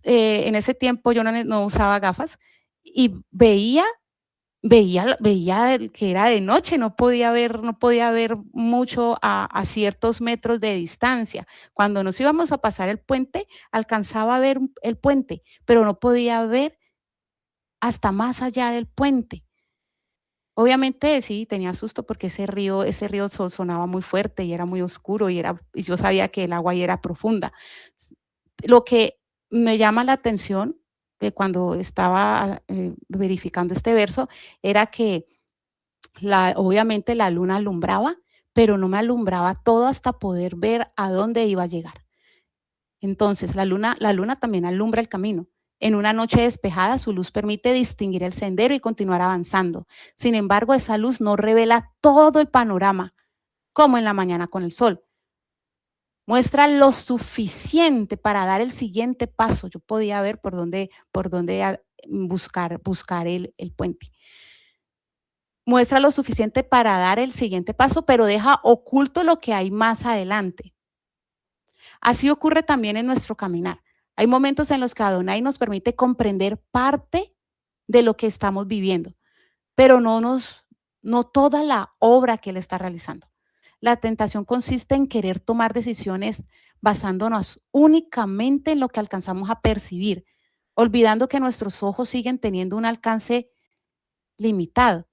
en ese tiempo yo no usaba gafas y veía que era de noche, no podía ver mucho a ciertos metros de distancia. Cuando nos íbamos a pasar el puente, alcanzaba a ver el puente, pero no podía ver hasta más allá del puente. Obviamente sí, tenía susto porque ese río sonaba muy fuerte y era muy oscuro y yo sabía que el agua ahí era profunda. S Lo que me llama la atención, cuando estaba, verificando este verso, era que obviamente la luna alumbraba, pero no me alumbraba todo hasta poder ver a dónde iba a llegar. Entonces, la luna también alumbra el camino. En una noche despejada, su luz permite distinguir el sendero y continuar avanzando. Sin embargo, esa luz no revela todo el panorama, como en la mañana con el sol. Muestra lo suficiente para dar el siguiente paso. Yo podía ver por dónde buscar el puente. Muestra lo suficiente para dar el siguiente paso, pero deja oculto lo que hay más adelante. Así ocurre también en nuestro caminar. Hay momentos en los que Adonai nos permite comprender parte de lo que estamos viviendo, pero no toda la obra que Él está realizando. La tentación consiste en querer tomar decisiones basándonos únicamente en lo que alcanzamos a percibir, olvidando que nuestros ojos siguen teniendo un alcance limitado.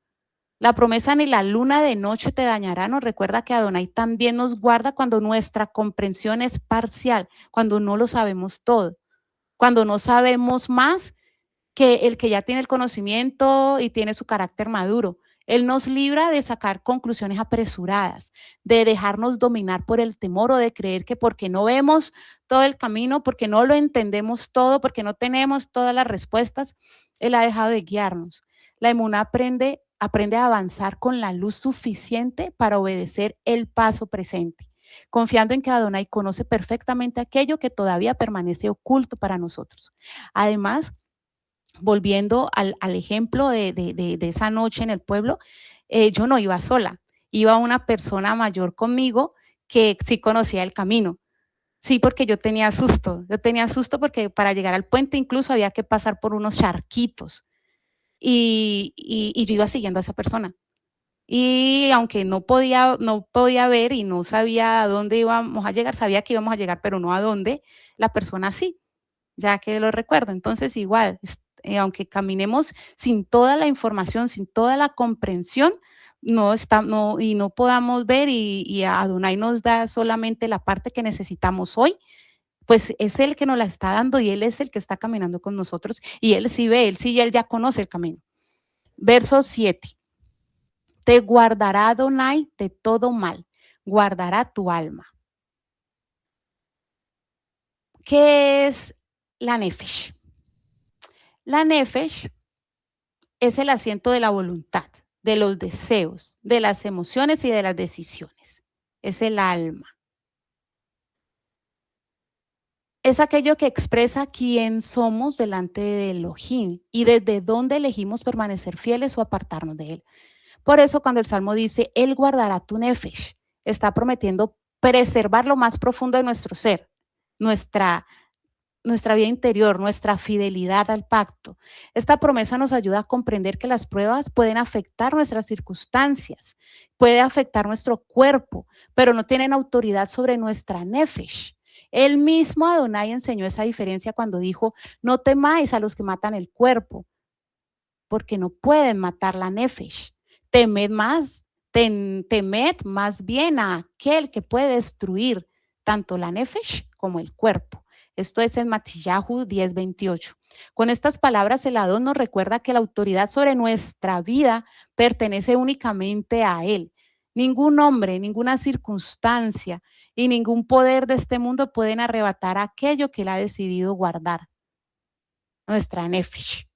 La promesa ni la luna de noche te dañará nos recuerda que Adonai también nos guarda cuando nuestra comprensión es parcial, cuando no lo sabemos todo, cuando no sabemos más que el que ya tiene el conocimiento y tiene su carácter maduro. Él nos libra de sacar conclusiones apresuradas, de dejarnos dominar por el temor o de creer que porque no vemos todo el camino, porque no lo entendemos todo, porque no tenemos todas las respuestas, Él ha dejado de guiarnos. La emuná aprende a avanzar con la luz suficiente para obedecer el paso presente, confiando en que Adonai conoce perfectamente aquello que todavía permanece oculto para nosotros. Además, volviendo al ejemplo de esa noche en el pueblo, yo no iba sola, iba una persona mayor conmigo que sí conocía el camino. Sí, porque yo tenía susto porque para llegar al puente incluso había que pasar por unos charquitos y yo iba siguiendo a esa persona. Y aunque no podía ver y no sabía a dónde íbamos a llegar, sabía que íbamos a llegar, pero no a dónde, la persona sí, ya que lo recuerdo. Entonces, igual, aunque caminemos sin toda la información, sin toda la comprensión, y no podamos ver y Adonai nos da solamente la parte que necesitamos hoy, pues es Él que nos la está dando y Él es el que está caminando con nosotros y Él sí ve, Él sí, Él ya conoce el camino. Verso 7. Te guardará Adonai de todo mal, guardará tu alma. ¿Qué es la nefesh? La nefesh es el asiento de la voluntad, de los deseos, de las emociones y de las decisiones. Es el alma. Es aquello que expresa quién somos delante de Elohim y desde dónde elegimos permanecer fieles o apartarnos de él. Por eso cuando el Salmo dice, Él guardará tu nefesh, está prometiendo preservar lo más profundo de nuestro ser, nuestra, nuestra vida interior, nuestra fidelidad al pacto. Esta promesa nos ayuda a comprender que las pruebas pueden afectar nuestras circunstancias, puede afectar nuestro cuerpo, pero no tienen autoridad sobre nuestra nefesh. Él mismo Adonai enseñó esa diferencia cuando dijo, no temáis a los que matan el cuerpo, porque no pueden matar la nefesh. Temed más bien a aquel que puede destruir tanto la nefesh como el cuerpo. Esto es en Matillahu 10:28. Con estas palabras, el Adón nos recuerda que la autoridad sobre nuestra vida pertenece únicamente a Él. Ningún hombre, ninguna circunstancia y ningún poder de este mundo pueden arrebatar aquello que Él ha decidido guardar, nuestra nefesh.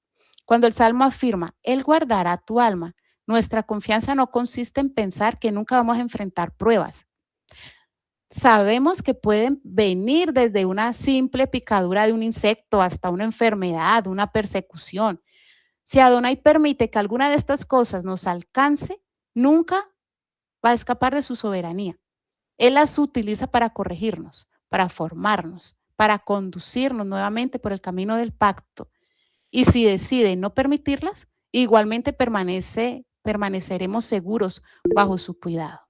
Cuando el Salmo afirma, Él guardará tu alma, nuestra confianza no consiste en pensar que nunca vamos a enfrentar pruebas. Sabemos que pueden venir desde una simple picadura de un insecto hasta una enfermedad, una persecución. Si Adonai permite que alguna de estas cosas nos alcance, nunca va a escapar de su soberanía. Él las utiliza para corregirnos, para formarnos, para conducirnos nuevamente por el camino del pacto. Y si decide no permitirlas, igualmente permaneceremos seguros bajo su cuidado.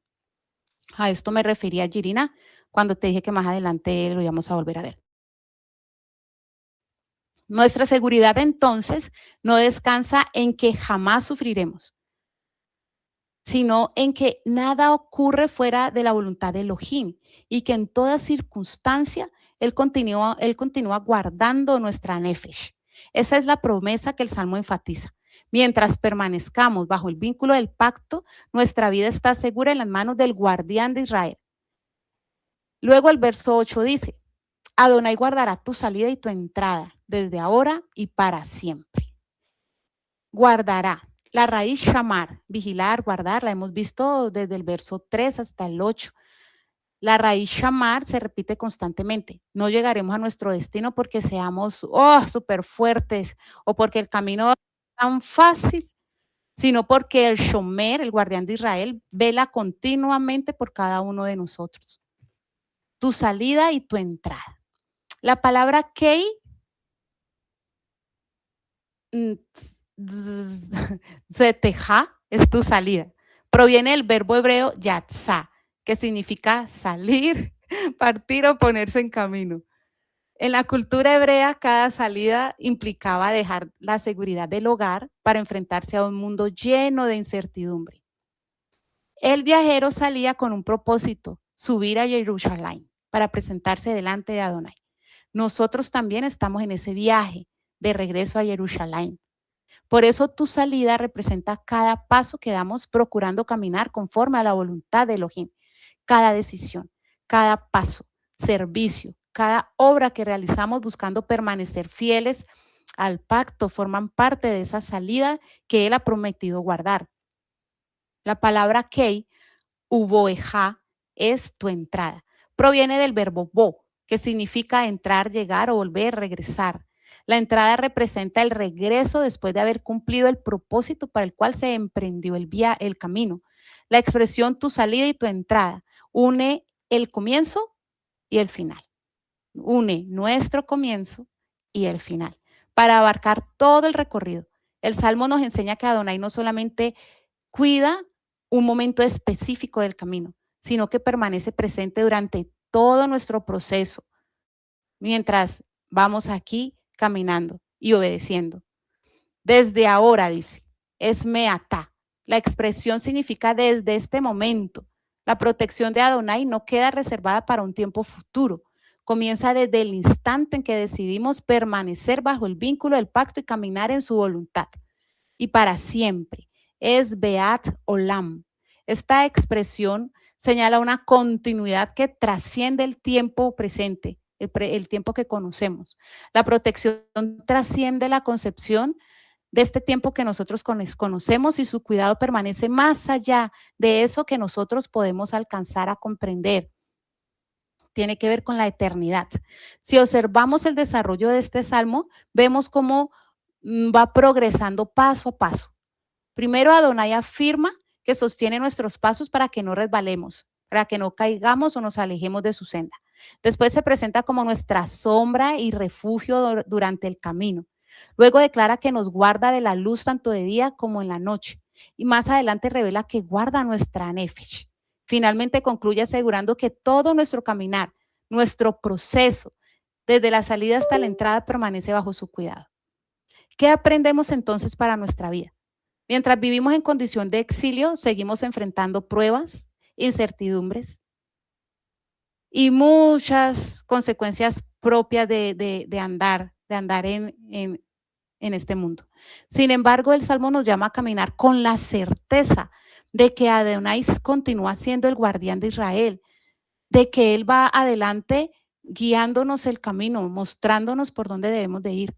A esto me refería Girina cuando te dije que más adelante lo íbamos a volver a ver. Nuestra seguridad entonces no descansa en que jamás sufriremos, sino en que nada ocurre fuera de la voluntad de Elohim y que en toda circunstancia Él continúa guardando nuestra nefesh. Esa es la promesa que el Salmo enfatiza. Mientras permanezcamos bajo el vínculo del pacto, nuestra vida está segura en las manos del guardián de Israel. Luego el verso 8 dice, Adonai guardará tu salida y tu entrada desde ahora y para siempre. Guardará. La raíz shamar, vigilar, guardar, la hemos visto desde el verso 3 hasta el 8. La raíz shamar se repite constantemente. No llegaremos a nuestro destino porque seamos súper fuertes o porque el camino es tan fácil, sino porque el shomer, el guardián de Israel, vela continuamente por cada uno de nosotros. Tu salida y tu entrada. La palabra kei zeteja es tu salida. Proviene del verbo hebreo yatzá, que significa salir, partir o ponerse en camino. En la cultura hebrea, cada salida implicaba dejar la seguridad del hogar para enfrentarse a un mundo lleno de incertidumbre. El viajero salía con un propósito, subir a Jerusalén para presentarse delante de Adonai. Nosotros también estamos en ese viaje de regreso a Jerusalén. Por eso tu salida representa cada paso que damos procurando caminar conforme a la voluntad de Elohim. Cada decisión, cada paso, servicio, cada obra que realizamos buscando permanecer fieles al pacto forman parte de esa salida que Él ha prometido guardar. La palabra kei, uboeja, es tu entrada. Proviene del verbo bo, que significa entrar, llegar o volver, regresar. La entrada representa el regreso después de haber cumplido el propósito para el cual se emprendió el camino. La expresión tu salida y tu entrada une el comienzo y el final. Une nuestro comienzo y el final para abarcar todo el recorrido. El Salmo nos enseña que Adonai no solamente cuida un momento específico del camino, sino que permanece presente durante todo nuestro proceso, mientras vamos aquí caminando y obedeciendo. Desde ahora, dice, es meatá. La expresión significa desde este momento. La protección de Adonai no queda reservada para un tiempo futuro. Comienza desde el instante en que decidimos permanecer bajo el vínculo del pacto y caminar en su voluntad. Y para siempre. Es Beat Olam. Esta expresión señala una continuidad que trasciende el tiempo presente, el tiempo que conocemos. La protección trasciende la concepción de este tiempo que nosotros conocemos y su cuidado permanece más allá de eso que nosotros podemos alcanzar a comprender. Tiene que ver con la eternidad. Si observamos el desarrollo de este salmo, vemos cómo va progresando paso a paso. Primero, Adonai afirma que sostiene nuestros pasos para que no resbalemos, para que no caigamos o nos alejemos de su senda. Después se presenta como nuestra sombra y refugio durante el camino. Luego declara que nos guarda de la luz tanto de día como en la noche. Y más adelante revela que guarda nuestra nefesh. Finalmente concluye asegurando que todo nuestro caminar, nuestro proceso, desde la salida hasta la entrada, permanece bajo su cuidado. ¿Qué aprendemos entonces para nuestra vida? Mientras vivimos en condición de exilio, seguimos enfrentando pruebas, incertidumbres y muchas consecuencias propias de andar en este mundo. Sin embargo, el Salmo nos llama a caminar con la certeza de que Adonai continúa siendo el guardián de Israel, de que Él va adelante guiándonos el camino, mostrándonos por dónde debemos de ir.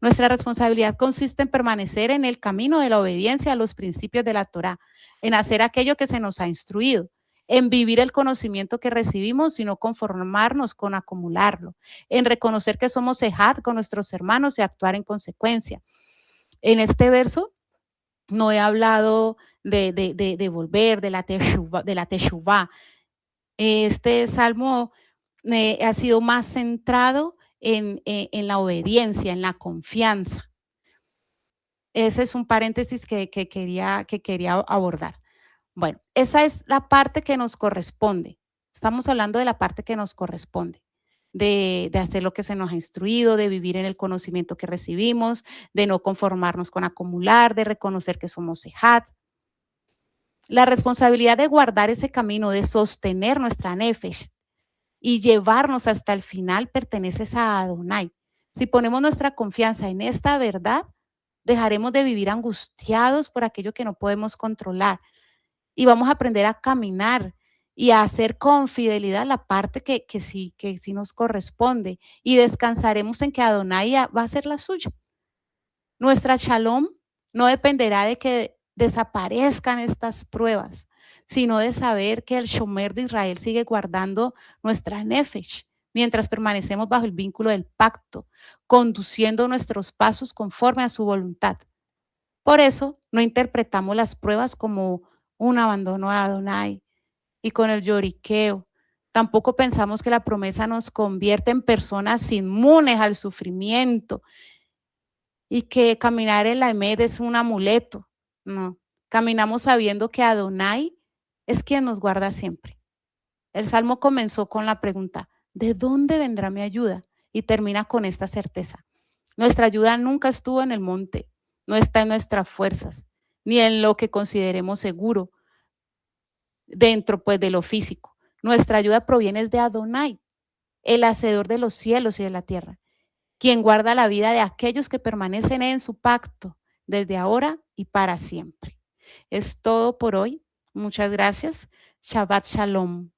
Nuestra responsabilidad consiste en permanecer en el camino de la obediencia a los principios de la Torá, en hacer aquello que se nos ha instruido, en vivir el conocimiento que recibimos y no conformarnos con acumularlo, en reconocer que somos ejad con nuestros hermanos y actuar en consecuencia. En este verso no he hablado de volver, de la teshuvá. Este salmo ha sido más centrado en la obediencia, en la confianza. Ese es un paréntesis que quería abordar. Bueno, esa es la parte que nos corresponde. Estamos hablando de la parte que nos corresponde, de hacer lo que se nos ha instruido, de vivir en el conocimiento que recibimos, de no conformarnos con acumular, de reconocer que somos ejad. La responsabilidad de guardar ese camino, de sostener nuestra nefesh y llevarnos hasta el final pertenece a Adonai. Si ponemos nuestra confianza en esta verdad, dejaremos de vivir angustiados por aquello que no podemos controlar y vamos a aprender a caminar y a hacer con fidelidad la parte que sí nos corresponde y descansaremos en que Adonai va a hacer la suya. Nuestra shalom no dependerá de que desaparezcan estas pruebas, sino de saber que el Shomer de Israel sigue guardando nuestra nefesh mientras permanecemos bajo el vínculo del pacto, conduciendo nuestros pasos conforme a su voluntad. Por eso no interpretamos las pruebas como un abandono a Adonai y con el lloriqueo. Tampoco pensamos que la promesa nos convierte en personas inmunes al sufrimiento y que caminar en la Emed es un amuleto. No, caminamos sabiendo que Adonai es quien nos guarda siempre. El Salmo comenzó con la pregunta, ¿de dónde vendrá mi ayuda? Y termina con esta certeza. Nuestra ayuda nunca estuvo en el monte, no está en nuestras fuerzas, ni en lo que consideremos seguro dentro pues de lo físico. Nuestra ayuda proviene de Adonai, el hacedor de los cielos y de la tierra, quien guarda la vida de aquellos que permanecen en su pacto desde ahora y para siempre. Es todo por hoy. Muchas gracias. Shabbat Shalom.